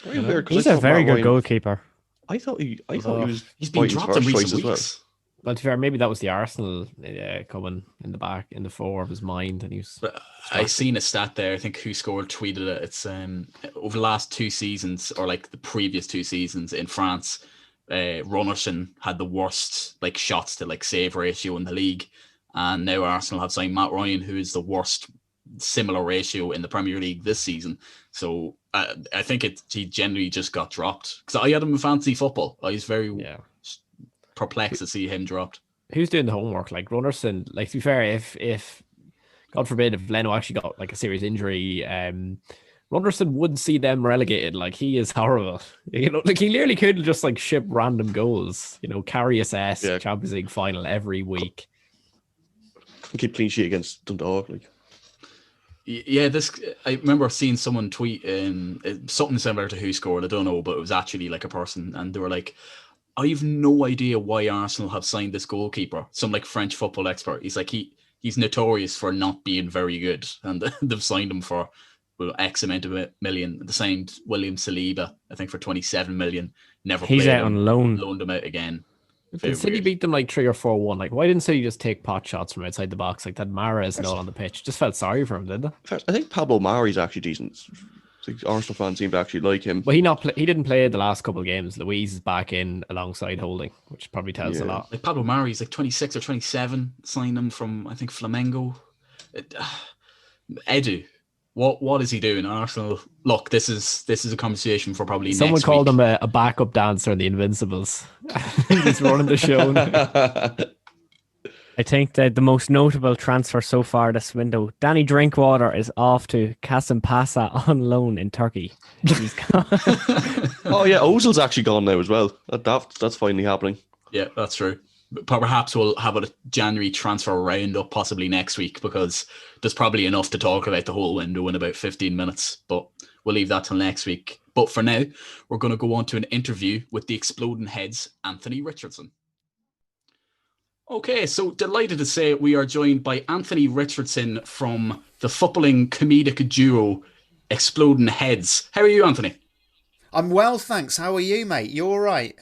Very weird. He's a very good goalkeeper. I thought he was. He's been dropped in recent weeks. Well, to be fair, maybe that was the Arsenal coming in the back, in the fore of his mind, and he was. I seen a stat there. I think who scored tweeted it. It's over the last 2 seasons, or like the previous 2 seasons in France, Runnerson had the worst like shots to like save ratio in the league, and now Arsenal have signed Matt Ryan, who is the worst similar ratio in the Premier League this season. So I think he generally just got dropped because I had him in fantasy football. I was very perplexed to see him dropped. Who's doing the homework? Like Runnerson, like, to be fair, if God forbid if Leno actually got like a serious injury, Runderson would see them relegated. Like, he is horrible. You know, like, he literally could just like ship random goals. You know, carry assess Champions League final every week. keep clean sheet against Dundalk. Like. Yeah, I remember seeing someone tweet something similar to who scored. I don't know, but it was actually like a person, and they were like, "I have no idea why Arsenal have signed this goalkeeper." Some like French football expert. He's like he's notorious for not being very good, and they've signed him for X amount of million. They signed William Saliba, I think, for 27 million. Never. He's played out him, on loan. Loaned him out again. Did City beat them like 3 or 4-1? Like, why didn't City just take pot shots from outside the box like that? Mahrez and all on the pitch. Just felt sorry for him, didn't they? I think Pablo Mari's actually decent. I think Arsenal fans seem to actually like him. But he didn't play the last couple of games. Louise is back in alongside Holding, which probably tells a lot. Like Pablo Mari's like 26 or 27. Signed him from, I think, Flamengo. Edu. What is he doing? Arsenal. Look, this is a conversation for probably someone next called week. him a backup dancer in the Invincibles. He's running the show now. I think that the most notable transfer so far this window, Danny Drinkwater is off to Kasımpaşa on loan in Turkey. He's gone. Oh yeah, Ozil's actually gone now as well. That's finally happening. Yeah, that's true. Perhaps we'll have a January transfer roundup possibly next week, because there's probably enough to talk about the whole window in about 15 minutes, but we'll leave that till next week. But for now, we're going to go on to an interview with the Exploding Heads, Anthony Richardson. Okay, so delighted to say we are joined by Anthony Richardson from the footballing comedic duo Exploding Heads. How are you, Anthony? I'm well, thanks. How are you, mate? You all right?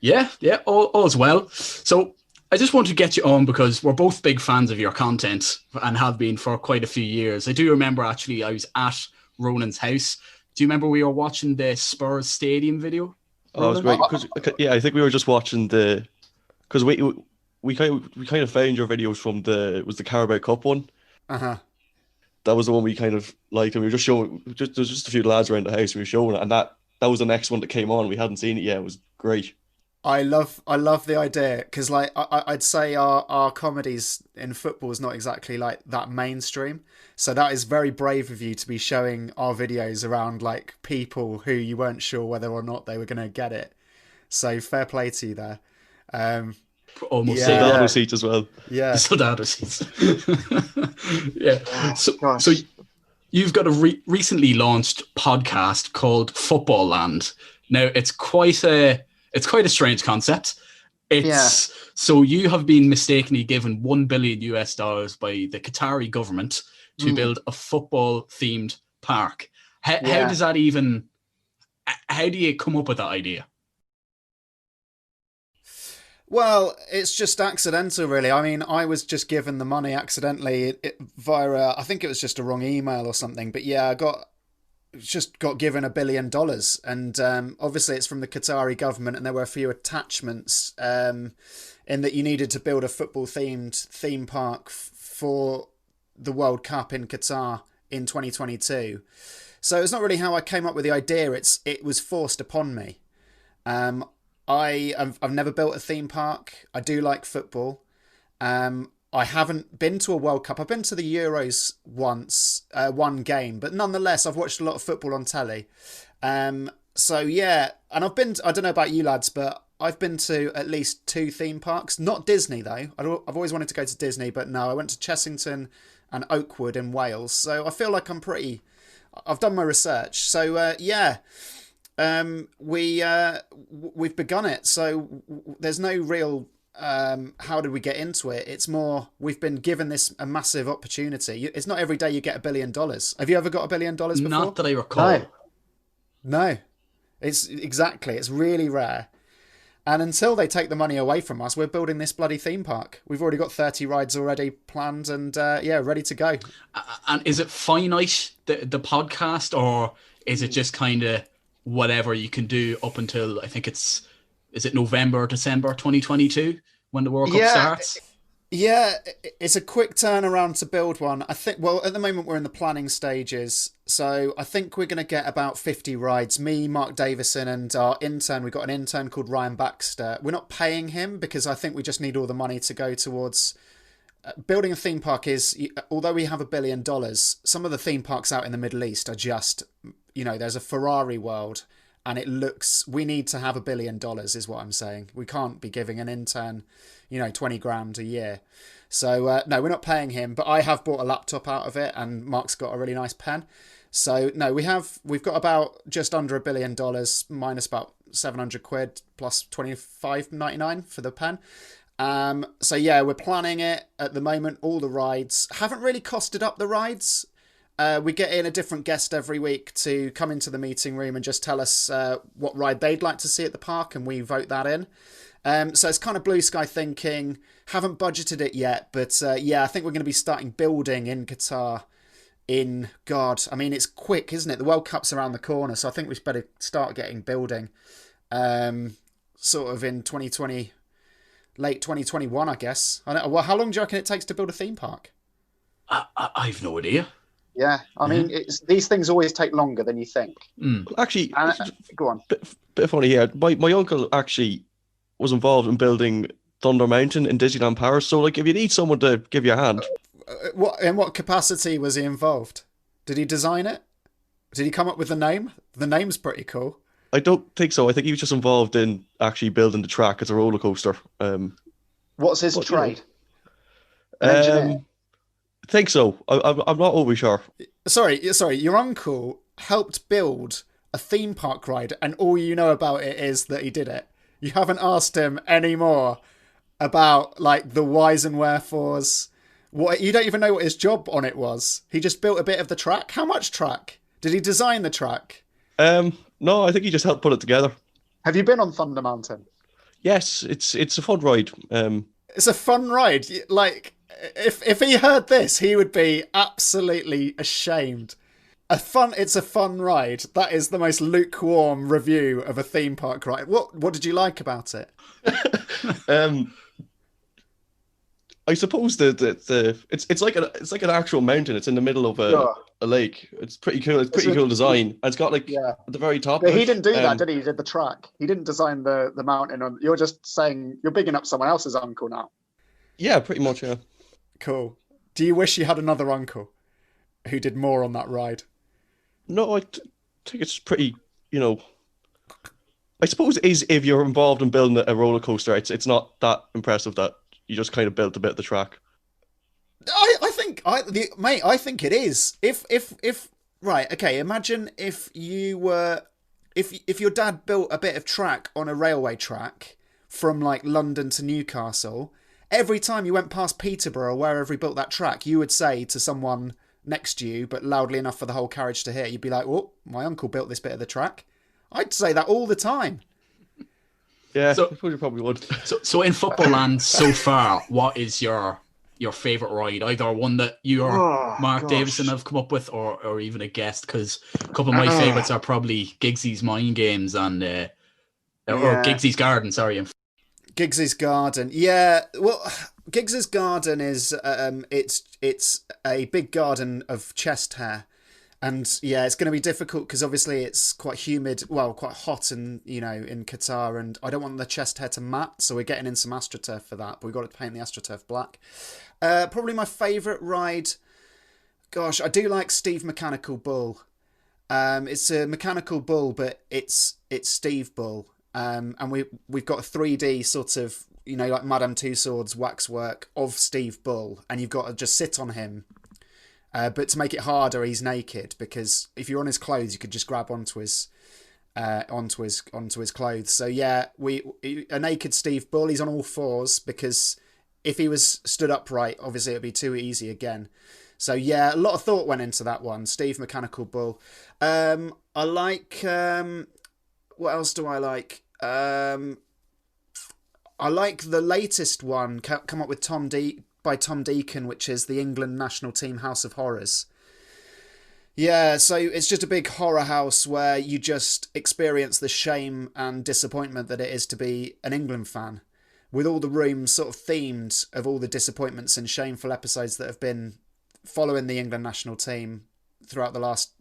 Yeah, all's well. So I just want to get you on because we're both big fans of your content and have been for quite a few years. I do remember actually I was at Ronan's house. Do you remember we were watching the Spurs stadium video? Oh, it was great. Cause, I think we were just watching because we kind of found your videos from the Carabao Cup one. Uh-huh. That was the one we kind of liked, and we were just showing. There's just a few lads around the house. We were showing it, and that was the next one that came on. We hadn't seen it yet. It was great. I love the idea because, like, I'd say our comedies in football is not exactly like that mainstream. So that is very brave of you to be showing our videos around like people who you weren't sure whether or not they were going to get it. So fair play to you there. Almost Soldado seats as well. Yeah, Soldado seats. Yeah. So you've got a recently launched podcast called Footballland. Now it's quite a strange concept. So you have been mistakenly given $1 billion by the Qatari government to build a football themed park. How does that even? How do you come up with that idea? Well, it's just accidental, really. I mean, I was just given the money accidentally via, I think it was just a wrong email or something. But yeah, I got given $1 billion. And obviously it's from the Qatari government, and there were a few attachments in that you needed to build a football-themed theme park for the World Cup in Qatar in 2022. So it's not really how I came up with the idea. It was forced upon me. I've never built a theme park. I do like football. I haven't been to a World Cup. I've been to the Euros once, one game, but nonetheless, I've watched a lot of football on telly. So yeah, and I don't know about you lads, but I've been to at least 2 theme parks. Not Disney though. I've always wanted to go to Disney, but no, I went to Chessington and Oakwood in Wales. So I feel like I've done my research. So yeah. We've begun it, so there's no real how did we get into it. It's more we've been given a massive opportunity. It's not every day you get $1 billion. Have you ever got $1 billion before? Not that I recall. No. It's really rare. And until they take the money away from us, we're building this bloody theme park. We've already got 30 rides already planned and ready to go. And is it finite, the podcast, or is it just kind of whatever you can do up until, I think is it November or December 2022 when the World Cup starts? Yeah, it's a quick turnaround to build one. I think, well, at the moment we're in the planning stages. So I think we're going to get about 50 rides. Me, Mark Davison, and our intern. We've got an intern called Ryan Baxter. We're not paying him because I think we just need all the money to go towards building a theme park. Although we have $1 billion, some of the theme parks out in the Middle East are just, there's a Ferrari world and we need to have $1 billion is what I'm saying. We can't be giving an intern, 20 grand a year. So no, we're not paying him, but I have bought a laptop out of it, and Mark's got a really nice pen. So no, we've got about just under $1 billion minus about 700 quid plus 25.99 for the pen. So yeah, we're planning it at the moment. All the rides haven't really costed up the rides. We get in a different guest every week to come into the meeting room and just tell us what ride they'd like to see at the park, and we vote that in. So it's kind of blue sky thinking. Haven't budgeted it yet, but yeah, I think we're going to be starting building in Qatar it's quick, isn't it? The World Cup's around the corner, so I think we better start getting building sort of in 2020, late 2021, I guess. Well, how long do you reckon it takes to build a theme park? I've no idea. Yeah, I mean, these things always take longer than you think. Actually, go on. Bit funny here. My uncle actually was involved in building Thunder Mountain in Disneyland Paris. So, like, if you need someone to give you a hand, in what capacity was he involved? Did he design it? Did he come up with the name? The name's pretty cool. I don't think so. I think he was just involved in actually building the track. It's a roller coaster. What's his trade? I think so. I'm not always sure. Sorry. Your uncle helped build a theme park ride, and all you know about it is that he did it. You haven't asked him any more about like the whys and wherefores. What, you don't even know what his job on it was. He just built a bit of the track. How much track? Did he design the track? No, I think he just helped put it together. Have you been on Thunder Mountain? Yes, it's a fun ride. It's a fun ride. Like, if he heard this, he would be absolutely ashamed. It's a fun ride. That is the most lukewarm review of a theme park ride. What did you like about it? I suppose it's like an actual mountain. It's in the middle of a lake. It's pretty cool. It's pretty cool design. And it's got at the very top. But he didn't do that, did he? He did the track. He didn't design the mountain. You're just saying you're bigging up someone else's uncle now. Yeah, pretty much. Yeah. Cool. Do you wish you had another uncle who did more on that ride? No, I think it's pretty. I suppose it is if you're involved in building a roller coaster. It's not that impressive that you just kind of built a bit of the track. I think it is. If right, okay. Imagine if your dad built a bit of track on a railway track from like London to Newcastle. Every time you went past Peterborough, wherever he built that track, you would say to someone next to you, but loudly enough for the whole carriage to hear, you'd be like, "Oh, my uncle built this bit of the track." I'd say that all the time. Yeah, so, you probably would. So in Footballland so far, what is your favourite ride? Either one that you or Mark Davison have come up with, or even a guest? Because a couple of my favourites are probably Giggsy's Mind Games and or Giggsy's Garden. Sorry, Giggsy's Garden. Yeah, well, Giggsy's Garden is it's a big garden of chest hair. And yeah, it's going to be difficult because obviously it's quite humid, quite hot in Qatar, and I don't want the chest hair to matte, so we're getting in some AstroTurf for that, but we've got to paint the AstroTurf black. Probably my favourite ride, gosh, I do like Steve Mechanical Bull. It's a mechanical bull, but it's Steve Bull. And we've got a 3D sort of, like Madame Tussauds waxwork of Steve Bull, and you've got to just sit on him. But to make it harder, he's naked, because if you're on his clothes, you could just grab onto his clothes. So yeah, a naked Steve Bull. He's on all fours, because if he was stood upright, obviously it'd be too easy again. So yeah, a lot of thought went into that one. Steve Mechanical Bull. I like. What else do I like? I like the latest one come up with by Tom Deacon, which is the England national team House of Horrors. Yeah, so it's just a big horror house where you just experience the shame and disappointment that it is to be an England fan, with all the rooms sort of themed of all the disappointments and shameful episodes that have been following the England national team throughout the last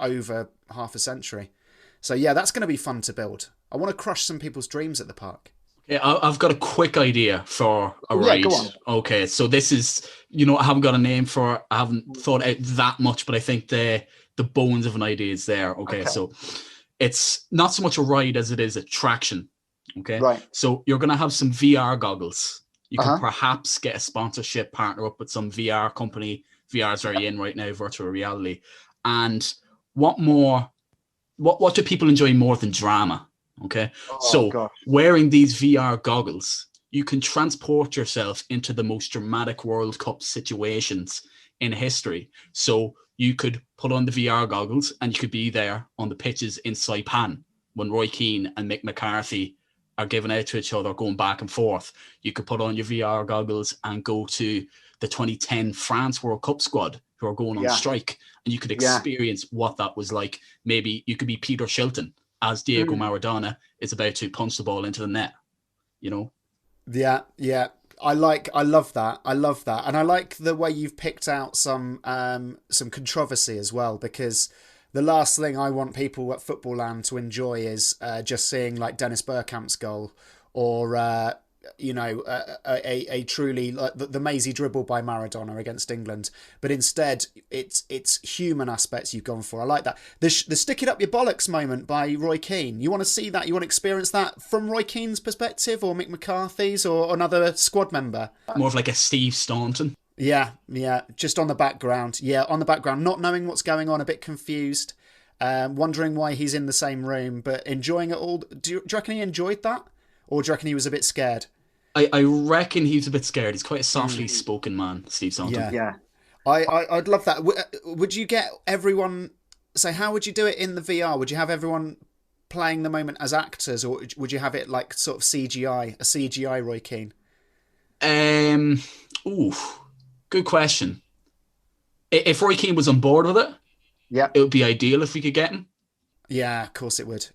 over half a century. So yeah, that's going to be fun to build. I want to crush some people's dreams at the park. Yeah, I've got a quick idea for a ride. Go on. Okay, so this is, I haven't got a name for it. I haven't thought out that much, but I think the bones of an idea is there. Okay. So it's not so much a ride as it is attraction. Okay. Right. So you're going to have some VR goggles. You can perhaps get a sponsorship, partner up with some VR company. VR is very in right now, virtual reality. And what do people enjoy more than drama? Okay. Wearing these VR goggles, you can transport yourself into the most dramatic World Cup situations in history. So you could put on the VR goggles and you could be there on the pitches in Saipan when Roy Keane and Mick McCarthy are giving out to each other, going back and forth. You could put on your VR goggles and go to the 2010 France World Cup squad who are going on strike, and you could experience what that was like. Maybe you could be Peter Shilton as Diego Maradona is about to punch the ball into the net, you know? Yeah. I love that. And I like the way you've picked out some controversy as well, because the last thing I want people at Footballland to enjoy is just seeing like Dennis Bergkamp's goal or, a truly like the mazy dribble by Maradona against England. But instead, it's human aspects you've gone for. I like that. The stick it up your bollocks moment by Roy Keane. You want to see that? You want to experience that from Roy Keane's perspective or Mick McCarthy's or another squad member? More of like a Steve Staunton. Yeah, just on the background. Yeah, on the background, not knowing what's going on, a bit confused, wondering why he's in the same room, but enjoying it all. Do you reckon he enjoyed that? Or do you reckon he was a bit scared? I reckon he's a bit scared. He's quite a softly spoken man, Steve Staunton. Yeah. I'd love that. Would you get everyone... So how would you do it in the VR? Would you have everyone playing the moment as actors, or would you have it like sort of CGI, a CGI Roy Keane? Good question. If Roy Keane was on board with it, it would be ideal if we could get him. Yeah, of course it would.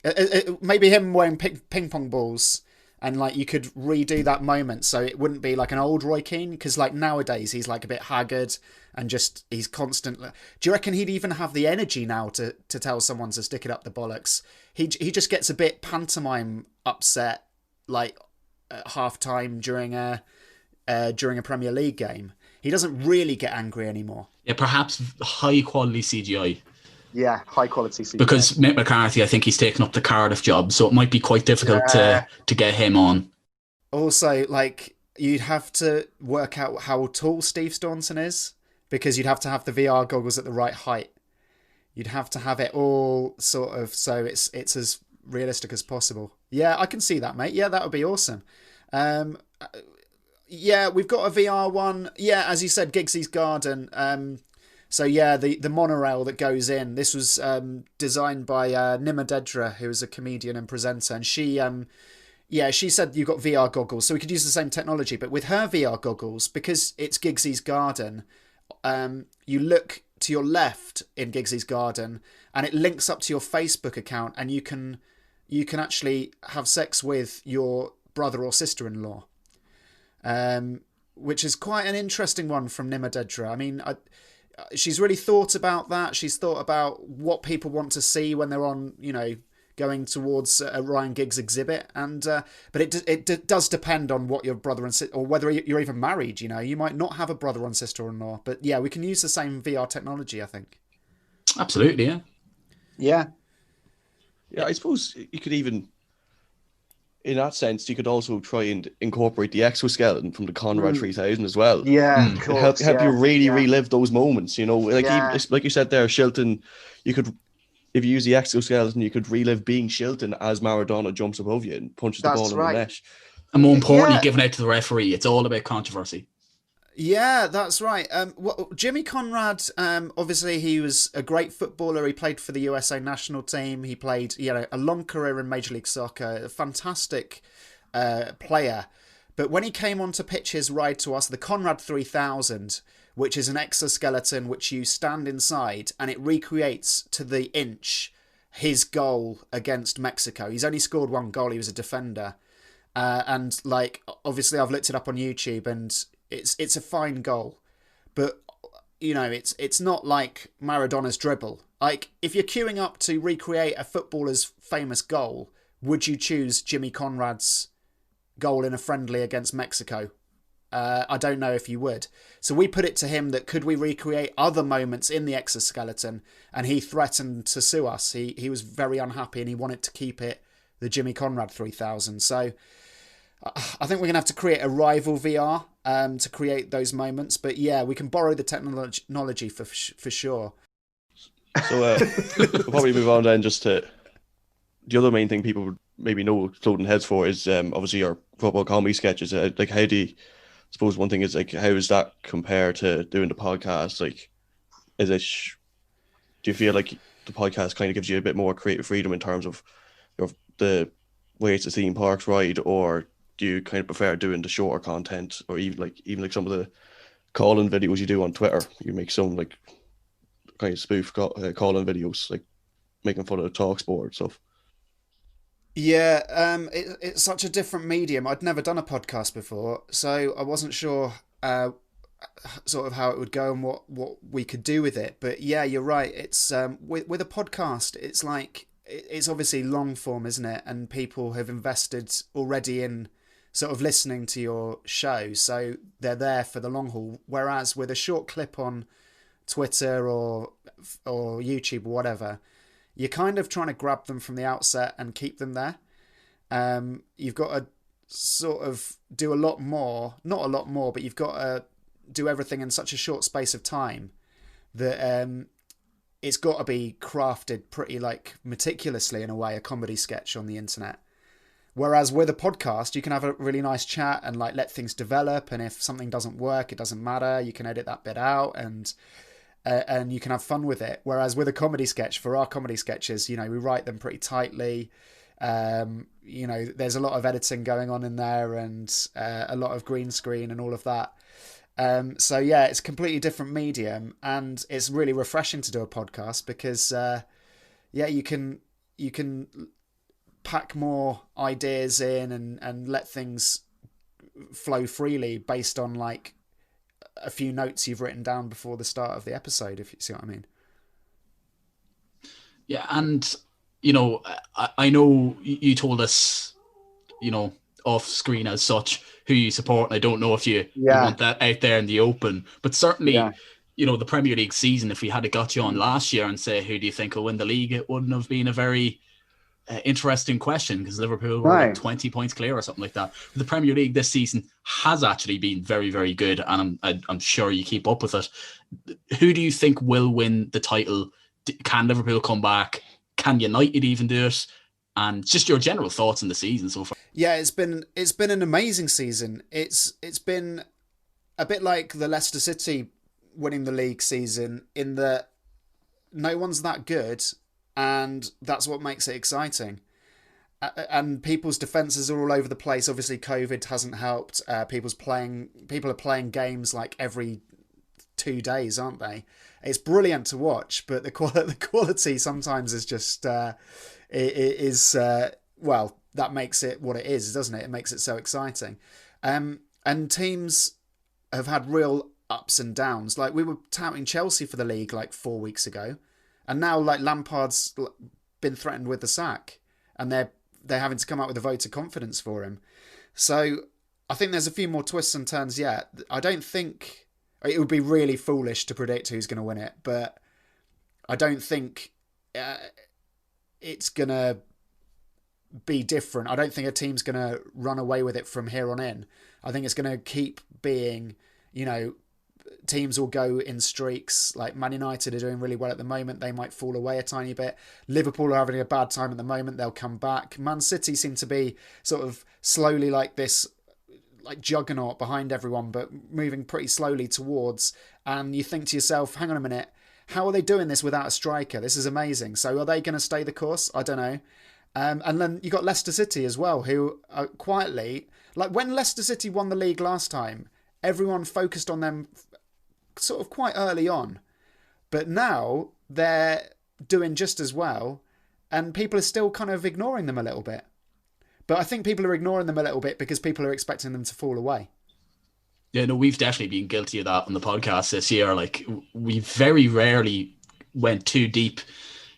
Maybe him wearing ping pong balls, and like you could redo that moment so it wouldn't be like an old Roy Keane, because like nowadays he's like a bit haggard and just he's constantly. Do you reckon he'd even have the energy now to tell someone to stick it up the bollocks? He just gets a bit pantomime upset like at half time during a Premier League game. He doesn't really get angry anymore. Yeah, perhaps high quality CGI. Yeah, high quality CGI. Because Mick McCarthy, I think he's taken up the Cardiff job, so it might be quite difficult to get him on. Also, like, you'd have to work out how tall Steve Staunton is, because you'd have to have the VR goggles at the right height. You'd have to have it all sort of so it's as realistic as possible. Yeah, I can see that, mate. Yeah, that would be awesome. Yeah, we've got a VR one. Yeah, as you said, Giggsy's Garden. So yeah, the monorail that goes in. This was designed by Nima Dedra, who is a comedian and presenter, and she said you've got VR goggles, so we could use the same technology. But with her VR goggles, because it's Giggsy's Garden, you look to your left in Giggsy's Garden, and it links up to your Facebook account, and you can actually have sex with your brother or sister-in-law. Which is quite an interesting one from Nima Dedra. I mean, she's really thought about that. She's thought about what people want to see when they're on, going towards a Ryan Giggs exhibit. And but it does depend on what your brother and sister, or whether you're even married. You might not have a brother and sister-in-law. But yeah, we can use the same VR technology, I think. Absolutely, yeah. Yeah. Yeah, I suppose you could even, in that sense, you could also try and incorporate the exoskeleton from the Conrad 3000 as well. Yeah, of course, help you really relive those moments. Like you said there, Shilton. You could, if you use the exoskeleton, you could relive being Shilton as Maradona jumps above you and punches the ball in the net. And more importantly, giving out to the referee. It's all about controversy. Yeah, that's right. Jimmy Conrad, obviously he was a great footballer. He played for the USA national team. He played, a long career in Major League Soccer. A fantastic player. But when he came onto pitch his ride to us, the Conrad 3000, which is an exoskeleton which you stand inside and it recreates to the inch his goal against Mexico. He's only scored one goal. He was a defender. And obviously I've looked it up on YouTube, and it's a fine goal, but it's not like Maradona's dribble. Like, if you're queuing up to recreate a footballer's famous goal, would you choose Jimmy Conrad's goal in a friendly against Mexico? I don't know if you would. So we put it to him that could we recreate other moments in the exoskeleton, and he threatened to sue us. He was very unhappy and he wanted to keep it the Jimmy Conrad 3000. So I think we're going to have to create a rival VR to create those moments. But yeah, we can borrow the technology for sure. So we'll probably move on then just to the other main thing people would maybe know Floating Heads for is obviously your football comedy sketches. Like, how do you, I suppose one thing is like, how does that compare to doing the podcast? Like, is it, do you feel like the podcast kind of gives you a bit more creative freedom in terms of the way it's a theme parks ride, or do you kind of prefer doing the shorter content, or even like some of the call-in videos you do on Twitter? You make some like kind of spoof call-in videos, like making fun of the talk sport stuff. Yeah, it's such a different medium. I'd never done a podcast before, so I wasn't sure sort of how it would go and what we could do with it. But yeah, you're right. It's with a podcast, it's like, it's obviously long form, isn't it? And people have invested already in sort of listening to your show, so they're there for the long haul. Whereas with a short clip on Twitter or YouTube or whatever, you're kind of trying to grab them from the outset and keep them there. You've got to sort of do a lot more, not a lot more, but you've got to do everything in such a short space of time that it's got to be crafted pretty like meticulously, in a way, a comedy sketch on the internet. Whereas with a podcast, you can have a really nice chat and like let things develop. And if something doesn't work, it doesn't matter. You can edit that bit out and you can have fun with it. Whereas with a comedy sketch, for our comedy sketches, you know, we write them pretty tightly. You know, there's a lot of editing going on in there and a lot of green screen and all of that. So yeah, it's a completely different medium, and it's really refreshing to do a podcast because yeah, you can pack more ideas in and let things flow freely based on like a few notes you've written down before the start of the episode, if you see what I mean. Yeah, and you know, I know you told us, you know, off screen as such, who you support, and I don't know if you want that out there in the open, but certainly, you know, the Premier League season, if we had got you on last year and say, who do you think will win the league, it wouldn't have been a very interesting question, because Liverpool were like 20 points clear or something like that. The Premier League this season has actually been very, very good, and I'm sure you keep up with it. Who do you think will win the title? Can Liverpool come back? Can United even do it? And just your general thoughts on the season so far. Yeah, it's been an amazing season. It's been a bit like the Leicester City winning the league season, in that no one's that good, and that's what makes it exciting. And people's defenses are all over the place. Obviously, COVID hasn't helped. People are playing games like every 2 days, aren't they? It's brilliant to watch, but the quality sometimes is just well, that makes it what it is, doesn't it? It makes it so exciting. And teams have had real ups and downs. Like, we were touting Chelsea for the league like 4 weeks ago, and now like Lampard's been threatened with the sack, and they're having to come out with a vote of confidence for him. So I think there's a few more twists and turns yet. I don't think it would be really foolish to predict who's going to win it, but I don't think it's going to be different. I don't think a team's going to run away with it from here on in. I think it's going to keep being, you know, teams will go in streaks. Like Man United are doing really well at the moment. They might fall away a tiny bit. Liverpool are having a bad time at the moment. They'll come back. Man City seem to be sort of slowly like this, like juggernaut behind everyone, but moving pretty slowly towards. And you think to yourself, hang on a minute, how are they doing this without a striker? This is amazing. So are they going to stay the course? I don't know. And then you got Leicester City as well, who are quietly, like when Leicester City won the league last time, everyone focused on them sort of quite early on. But now they're doing just as well, and people are still kind of ignoring them a little bit. But I think people are ignoring them a little bit because people are expecting them to fall away. Yeah, no, we've definitely been guilty of that on the podcast this year. Like, we very rarely went too deep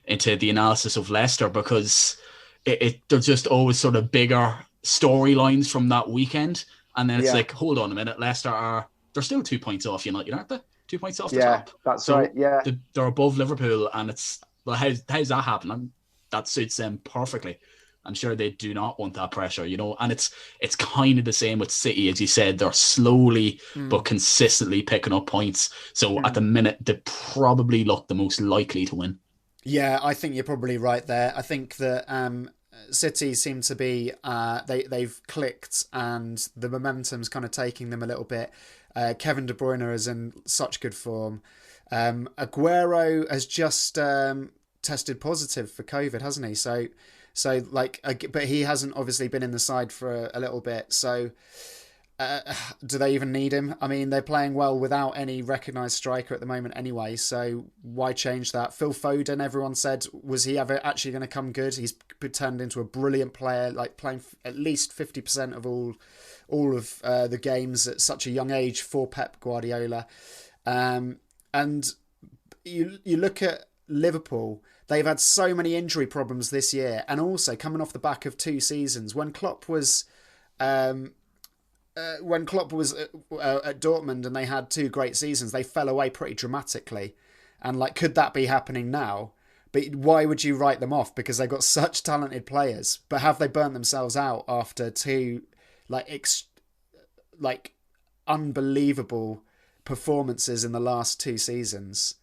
into the analysis of Leicester, because they're just always sort of bigger storylines from that weekend. And then it's like, hold on a minute, Leicester they're still 2 points off United, aren't they? 2 points off the top. That's right. Yeah, they're above Liverpool, and it's how's that happening? That suits them perfectly. I'm sure they do not want that pressure, and it's kind of the same with City, as you said. They're slowly but consistently picking up points. So at the minute, they probably look the most likely to win. Yeah, I think you're probably right there. I think that City seem to be they've clicked, and the momentum's kind of taking them a little bit. Kevin De Bruyne is in such good form. Aguero has just tested positive for COVID, hasn't he? So but he hasn't obviously been in the side for a little bit. So do they even need him? I mean, they're playing well without any recognised striker at the moment anyway. So why change that? Phil Foden, everyone said, was he ever actually going to come good? He's turned into a brilliant player, like playing at least 50% of all of the games at such a young age for Pep Guardiola. And you look at Liverpool. They've had so many injury problems this year, and also coming off the back of 2 seasons. When Klopp was at Dortmund and they had 2 great seasons, they fell away pretty dramatically. And could that be happening now? But why would you write them off? Because they've got such talented players. But have they burnt themselves out after 2 unbelievable performances in the last 2 seasons?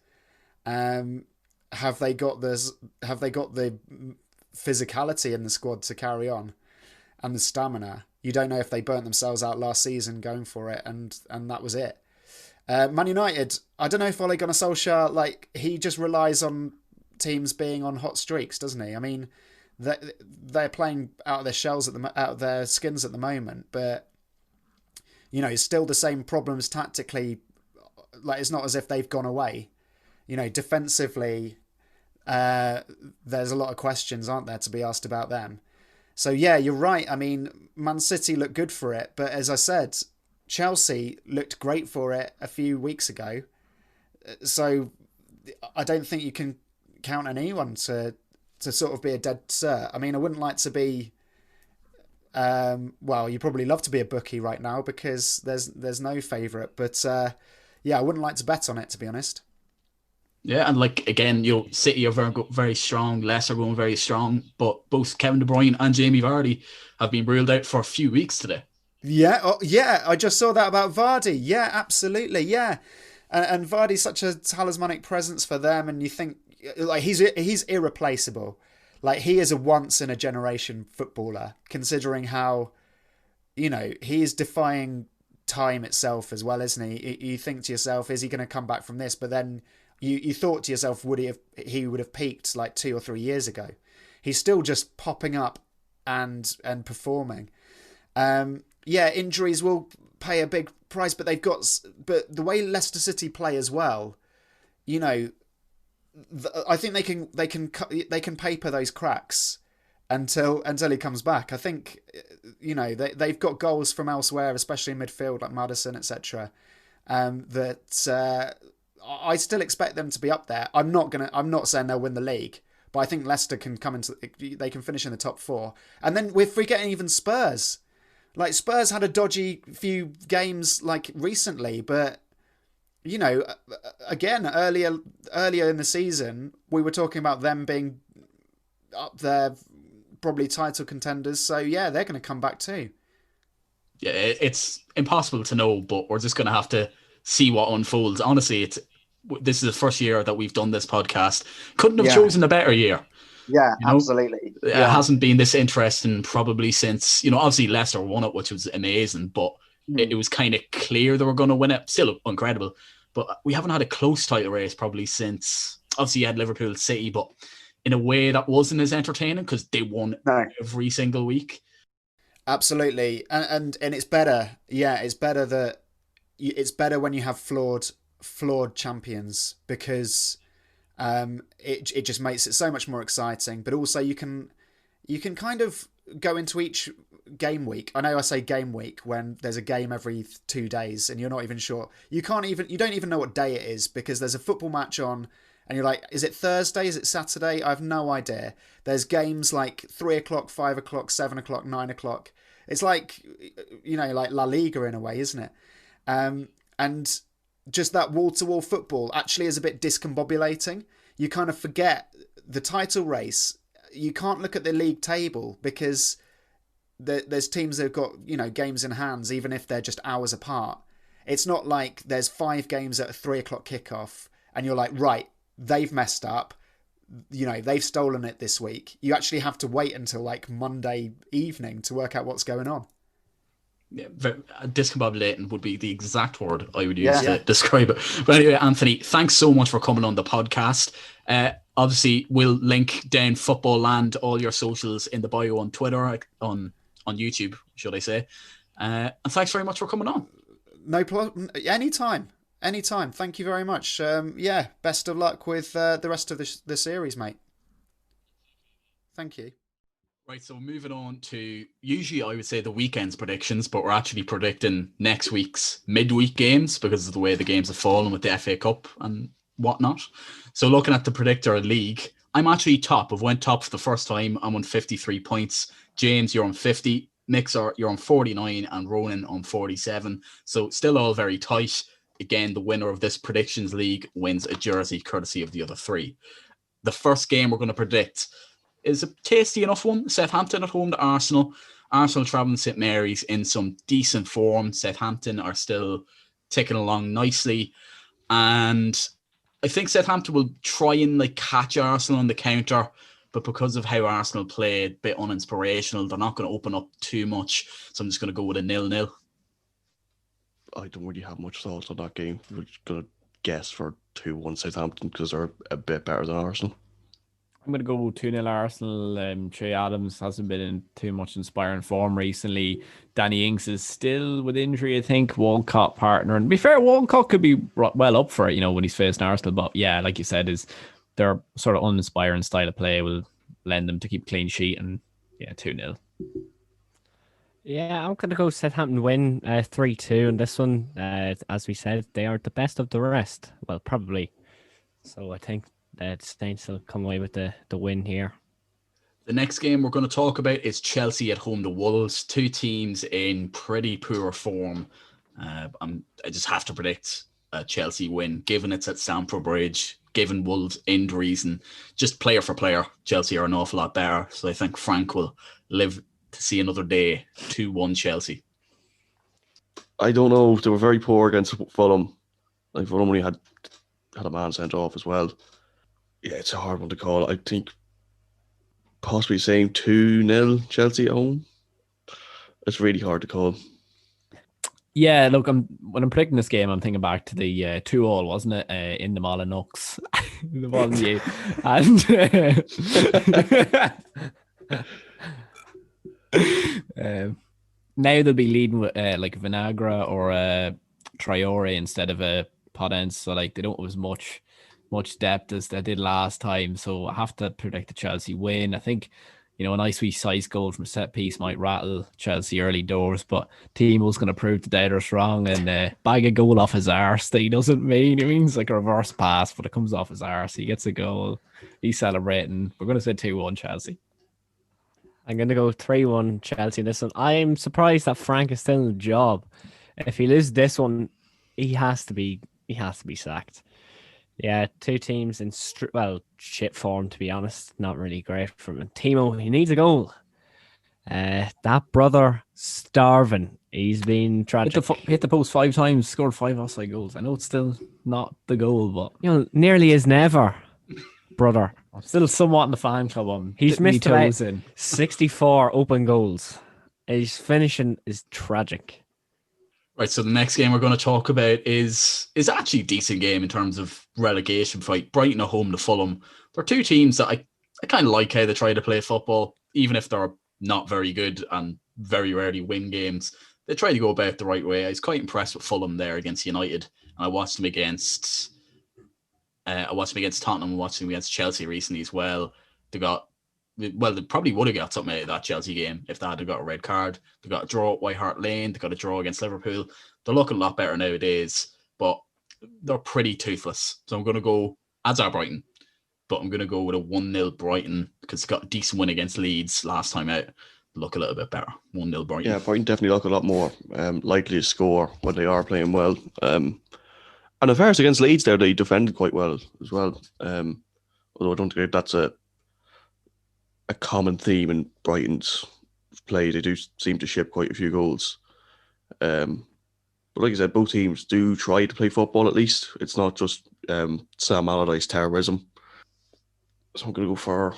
Have they got the physicality in the squad to carry on, and the stamina? You don't know if they burnt themselves out last season going for it, and that was it. Man United, I don't know if Ole Gunnar Solskjaer, he just relies on teams being on hot streaks, doesn't he? I mean, they're playing out of their shells out of their skins at the moment, but it's still the same problems tactically. It's not as if they've gone away. Defensively, there's a lot of questions, aren't there, to be asked about them. So yeah, you're right. I mean, Man City looked good for it, but as I said, Chelsea looked great for it a few weeks ago. So I don't think you can count on anyone to sort of be a dead cert. I mean, I wouldn't like to be. Well, you probably love to be a bookie right now because there's no favourite, but yeah, I wouldn't like to bet on it, to be honest. Yeah, and again, City are very, very strong. Leicester going very strong, but both Kevin De Bruyne and Jamie Vardy have been ruled out for a few weeks today. Yeah, I just saw that about Vardy. Yeah, absolutely, yeah. And Vardy's such a talismanic presence for them, and you think he's irreplaceable. He is a once in a generation footballer, considering how he is defying time itself as well, isn't he? You think to yourself, is he going to come back from this? But then you thought to yourself, he would have peaked 2 or 3 years ago. He's still just popping up and performing. Yeah, injuries will pay a big price, but but the way Leicester City play as well, I think they can paper those cracks until he comes back. I think they've got goals from elsewhere, especially in midfield like Maddison, etc. That I still expect them to be up there. I'm not saying they'll win the league, but I think Leicester can they can finish in the top 4. And then we're forgetting even Spurs. Spurs had a dodgy few games recently, but again, earlier in the season, we were talking about them being up there, probably title contenders. So yeah, they're going to come back too. Yeah, it's impossible to know, but we're just going to have to see what unfolds. Honestly, this is the first year that we've done this podcast. Couldn't have chosen a better year. Yeah, absolutely. It hasn't been this interesting probably since, obviously Leicester won it, which was amazing, but it was kind of clear they were going to win it. Still incredible. But we haven't had a close title race probably since, obviously you had Liverpool City, but in a way that wasn't as entertaining because they won every single week. Absolutely. And it's better. Yeah, it's better when you have flawed champions, because it just makes it so much more exciting. But also you can kind of go into each game week. I know I say game week when there's a game every 2 days and you're not even sure. You don't even know what day it is because there's a football match on and you're like, is it Thursday? Is it Saturday? I have no idea. There's games 3 o'clock, 5 o'clock, 7 o'clock, 9 o'clock. It's like, like La Liga in a way, isn't it? And just that wall-to-wall football actually is a bit discombobulating. You kind of forget the title race. You can't look at the league table because there's teams that have got, games in hands, even if they're just hours apart. It's not like there's 5 games at a 3:00 kickoff and you're like, right, they've messed up. They've stolen it this week. You actually have to wait until like Monday evening to work out what's going on. Yeah, discombobulating would be the exact word I would use to describe it. But anyway, Anthony, thanks so much for coming on the podcast. Obviously, we'll link down Footballland, all your socials in the bio on Twitter, on YouTube, should I say. And thanks very much for coming on. No problem. Anytime. Thank you very much. Best of luck with the rest of the series, mate. Thank you. Right, so moving on to, usually I would say the weekend's predictions, but we're actually predicting next week's midweek games because of the way the games have fallen with the FA Cup and whatnot. So looking at the Predictor League, I'm actually top. I've went top for the first time. I'm on 53 points. James, you're on 50. Mixer, you're on 49, and Ronan on 47. So still all very tight. Again, the winner of this predictions league wins a jersey courtesy of the other 3. The first game we're going to predict is a tasty enough one. Southampton at home to Arsenal. Arsenal travelling St Mary's in some decent form. Southampton are still ticking along nicely. And I think Southampton will try and catch Arsenal on the counter. But because of how Arsenal played, a bit uninspirational, they're not going to open up too much. So I'm just going to go with a 0-0. I don't really have much thoughts on that game. We're just going to guess for 2-1 Southampton because they're a bit better than Arsenal. I'm going to go 2-0 Arsenal. Che Adams hasn't been in too much inspiring form recently. Danny Ings is still with injury, I think. Walcott partner. And to be fair, Walcott could be well up for it, when he's facing Arsenal. But yeah, like you said, their sort of uninspiring style of play will lend them to keep clean sheet. And 2-0. Yeah, I'm going to go Southampton win 3-2. And this one, as we said, they are the best of the rest. Well, probably. So I think Saints will come away with the win here. The next game we're going to talk about is Chelsea at home to Wolves. 2 teams in pretty poor form. I just have to predict a Chelsea win, given it's at Stamford Bridge, given Wolves' injuries, and just player for player, Chelsea are an awful lot better. So I think Frank will live to see another day. 2-1 Chelsea. I don't know. They were very poor against Fulham. Fulham only had a man sent off as well. Yeah, it's a hard one to call. I think possibly saying 2-0 Chelsea at home. It's really hard to call. Yeah, look, when I'm predicting this game, I'm thinking back to the 2-2, wasn't it? In the Molyneux. The Molyneux. And now they'll be leading with Vinagre or Traore instead of a Podence. So they don't have as much depth as they did last time. So I have to predict a Chelsea win. I think, a nice wee size goal from a set piece might rattle Chelsea early doors, but Timo's going to prove the doubters wrong and bag a goal off his arse that he doesn't mean. It means like a reverse pass, but it comes off his arse. He gets a goal. He's celebrating. We're going to say 2-1 Chelsea. I'm going to go 3-1 Chelsea in this one. I'm surprised that Frank is still in the job. If he loses this one, he has to be sacked. Yeah, 2 teams in shit form, to be honest. Not really great from him. Timo, he needs a goal. That brother starving. He's been tragic. Hit the post 5 times, scored 5 offside goals. I know it's still not the goal, but nearly is never, brother. I'm still somewhat in the fan club. He's missed about 64 open goals. His finishing is tragic. Right, so the next game we're going to talk about is actually a decent game in terms of relegation fight. Brighton at home to Fulham. They're 2 teams that I kind of like how they try to play football, even if they're not very good and very rarely win games. They try to go about the right way. I was quite impressed with Fulham there against United. And I watched them against Tottenham, watched them against Chelsea recently as well. They probably would have got something out of that Chelsea game if they had got a red card. They got a draw at White Hart Lane. They got a draw against Liverpool. They're looking a lot better nowadays, but they're pretty toothless. So I'm going to go, as are Brighton, but I'm going to go with a 1-0 Brighton because they got a decent win against Leeds last time out. look a little bit better. 1-0 Brighton. Yeah, Brighton definitely look a lot more likely to score when they are playing well. And as far as against Leeds there, they defended quite well as well. Although I don't think that's a common theme in Brighton's play. They do seem to ship quite a few goals. But like I said, both teams do try to play football at least. It's not just Sam Allardyce terrorism. So I'm going to go for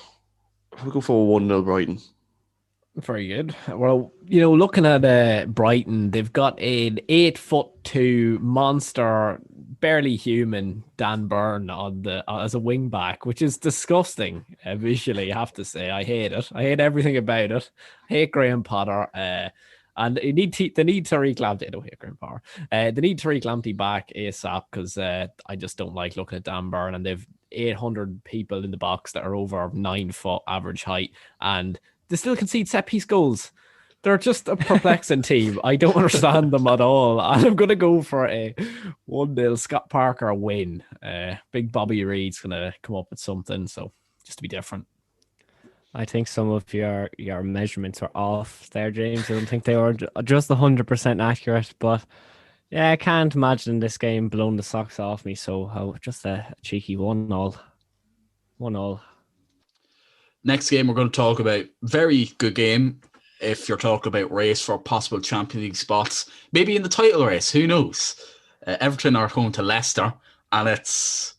a 1-0 Brighton. Very good. Well, looking at Brighton, they've got an 8'2" monster, barely human Dan Burn as a wing back, which is disgusting visually. I have to say, I hate it. I hate everything about it. I hate Graham Potter. And they need Tariq Lamptey. I don't hate Graham Potter. They need Tariq Lamptey back ASAP because I just don't like looking at Dan Burn, and they've 800 people in the box that are over 9 foot average height, and they still concede set piece goals. They're just a perplexing team. I don't understand them at all. And I'm going to go for a 1-0 Scott Parker win. Big Bobby Reid's going to come up with something. So just to be different. I think some of your measurements are off there, James. I don't think they were just 100% accurate. But yeah, I can't imagine this game blowing the socks off me. So just a cheeky 1-0. 1-0. Next game we're going to talk about, very good game if you're talking about race for possible Champions League spots. Maybe in the title race, who knows? Everton are home to Leicester, and it's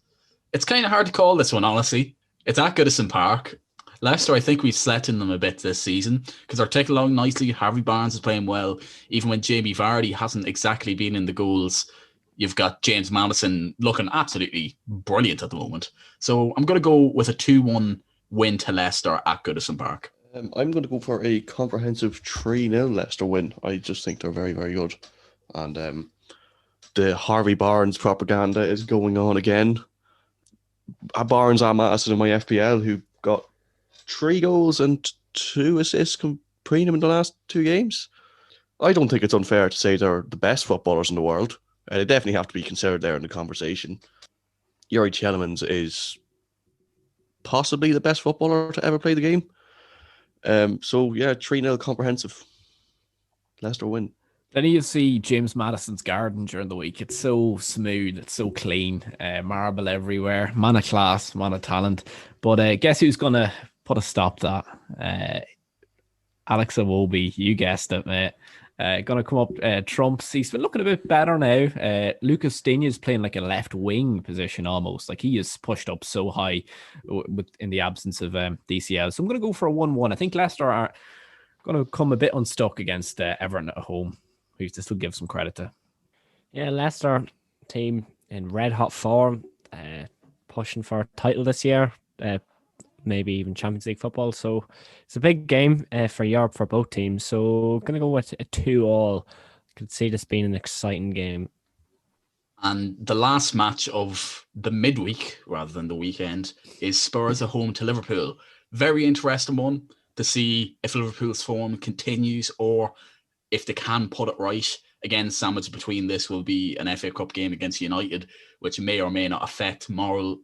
kind of hard to call this one, honestly. It's at Goodison Park. Leicester, I think we've slept in them a bit this season because they're taking along nicely. Harvey Barnes is playing well. Even when Jamie Vardy hasn't exactly been in the goals, you've got James Maddison looking absolutely brilliant at the moment. So I'm going to go with a 2-1 win to Leicester at Goodison Park. I'm going to go for a comprehensive 3-0 Leicester win. I just think they're very, very good. And the Harvey Barnes propaganda is going on again. Barnes and Maddison in my FPL, who got 3 goals and 2 assists between them in the last 2 games. I don't think it's unfair to say they're the best footballers in the world. They definitely have to be considered there in the conversation. Yuri Tielemans is possibly the best footballer to ever play the game. So yeah, 3-0 comprehensive. Leicester win. Then you see James Maddison's garden during the week. It's so smooth, it's so clean, marble everywhere, man of class, man of talent. But guess who's gonna put a stop to that? Alex Iwobi, you guessed it, mate. Gonna come up trumps. He's been looking a bit better now. Lucas Digne is playing like a left wing position almost. Like he is pushed up so high in the absence of DCL. So I'm gonna go for a 1-1. I think Leicester are gonna come a bit unstuck against Everton at home, who to still give some credit to. Yeah, Leicester team in red hot form, pushing for a title this year. Maybe even Champions League football. So it's a big game for Europe for both teams. So going to go with a 2-2. Could see this being an exciting game. And the last match of the midweek, rather than the weekend, is Spurs at home to Liverpool. Very interesting one to see if Liverpool's form continues or if they can put it right. Again, sandwiched between this will be an FA Cup game against United, which may or may not affect morale,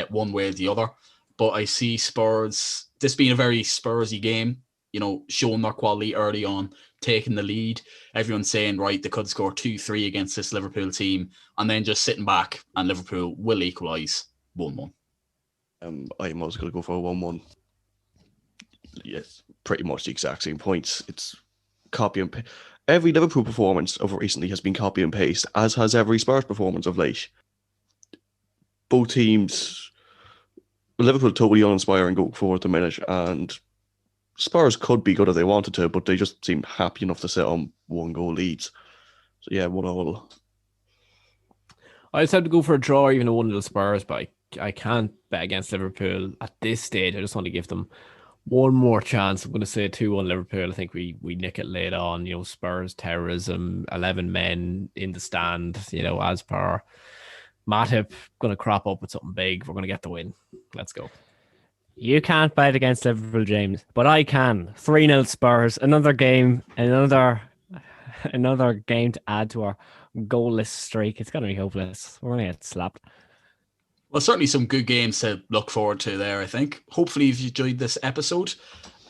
one way or the other. But I see Spurs, this being a very Spursy game, showing their quality early on, taking the lead. Everyone's saying, right, they could score 2-3 against this Liverpool team, and then just sitting back, and Liverpool will equalise 1-1. I'm also going to go for a 1-1. Yes, pretty much the exact same points. It's copy and paste. Every Liverpool performance of recently has been copy and paste, as has every Spurs performance of late. Both teams, Liverpool totally uninspiring going forward at the minute, and Spurs could be good if they wanted to, but they just seem happy enough to sit on 1-goal leads. So yeah, 1-1. I just have to go for a draw, even a 1-0 Spurs, but I can't bet against Liverpool at this stage. I just want to give them one more chance. I'm going to say 2-1 Liverpool. I think we nick it late on. Spurs terrorism, 11 men in the stand. As per Matip, going to crop up with something big. We're going to get the win. Let's go. You can't bet against Liverpool, James, but I can. 3-0 Spurs. Another game, another game to add to our goalless streak. It's going to be hopeless. We're going to get slapped. Well, certainly some good games to look forward to there, I think. Hopefully you've enjoyed this episode.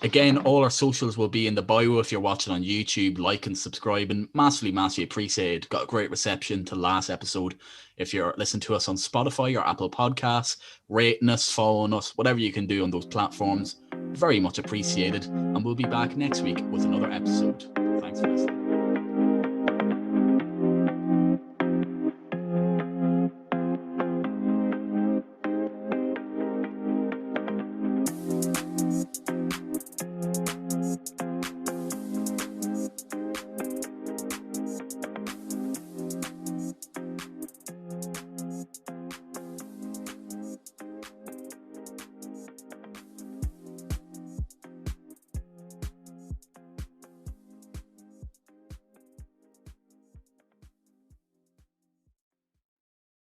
Again, all our socials will be in the bio if you're watching on YouTube. Like and subscribe, and massively appreciated. Got a great reception to last episode. If you're listening to us on Spotify or Apple Podcasts, rating us, following us, whatever you can do on those platforms, very much appreciated. And we'll be back next week with another episode. Thanks for listening.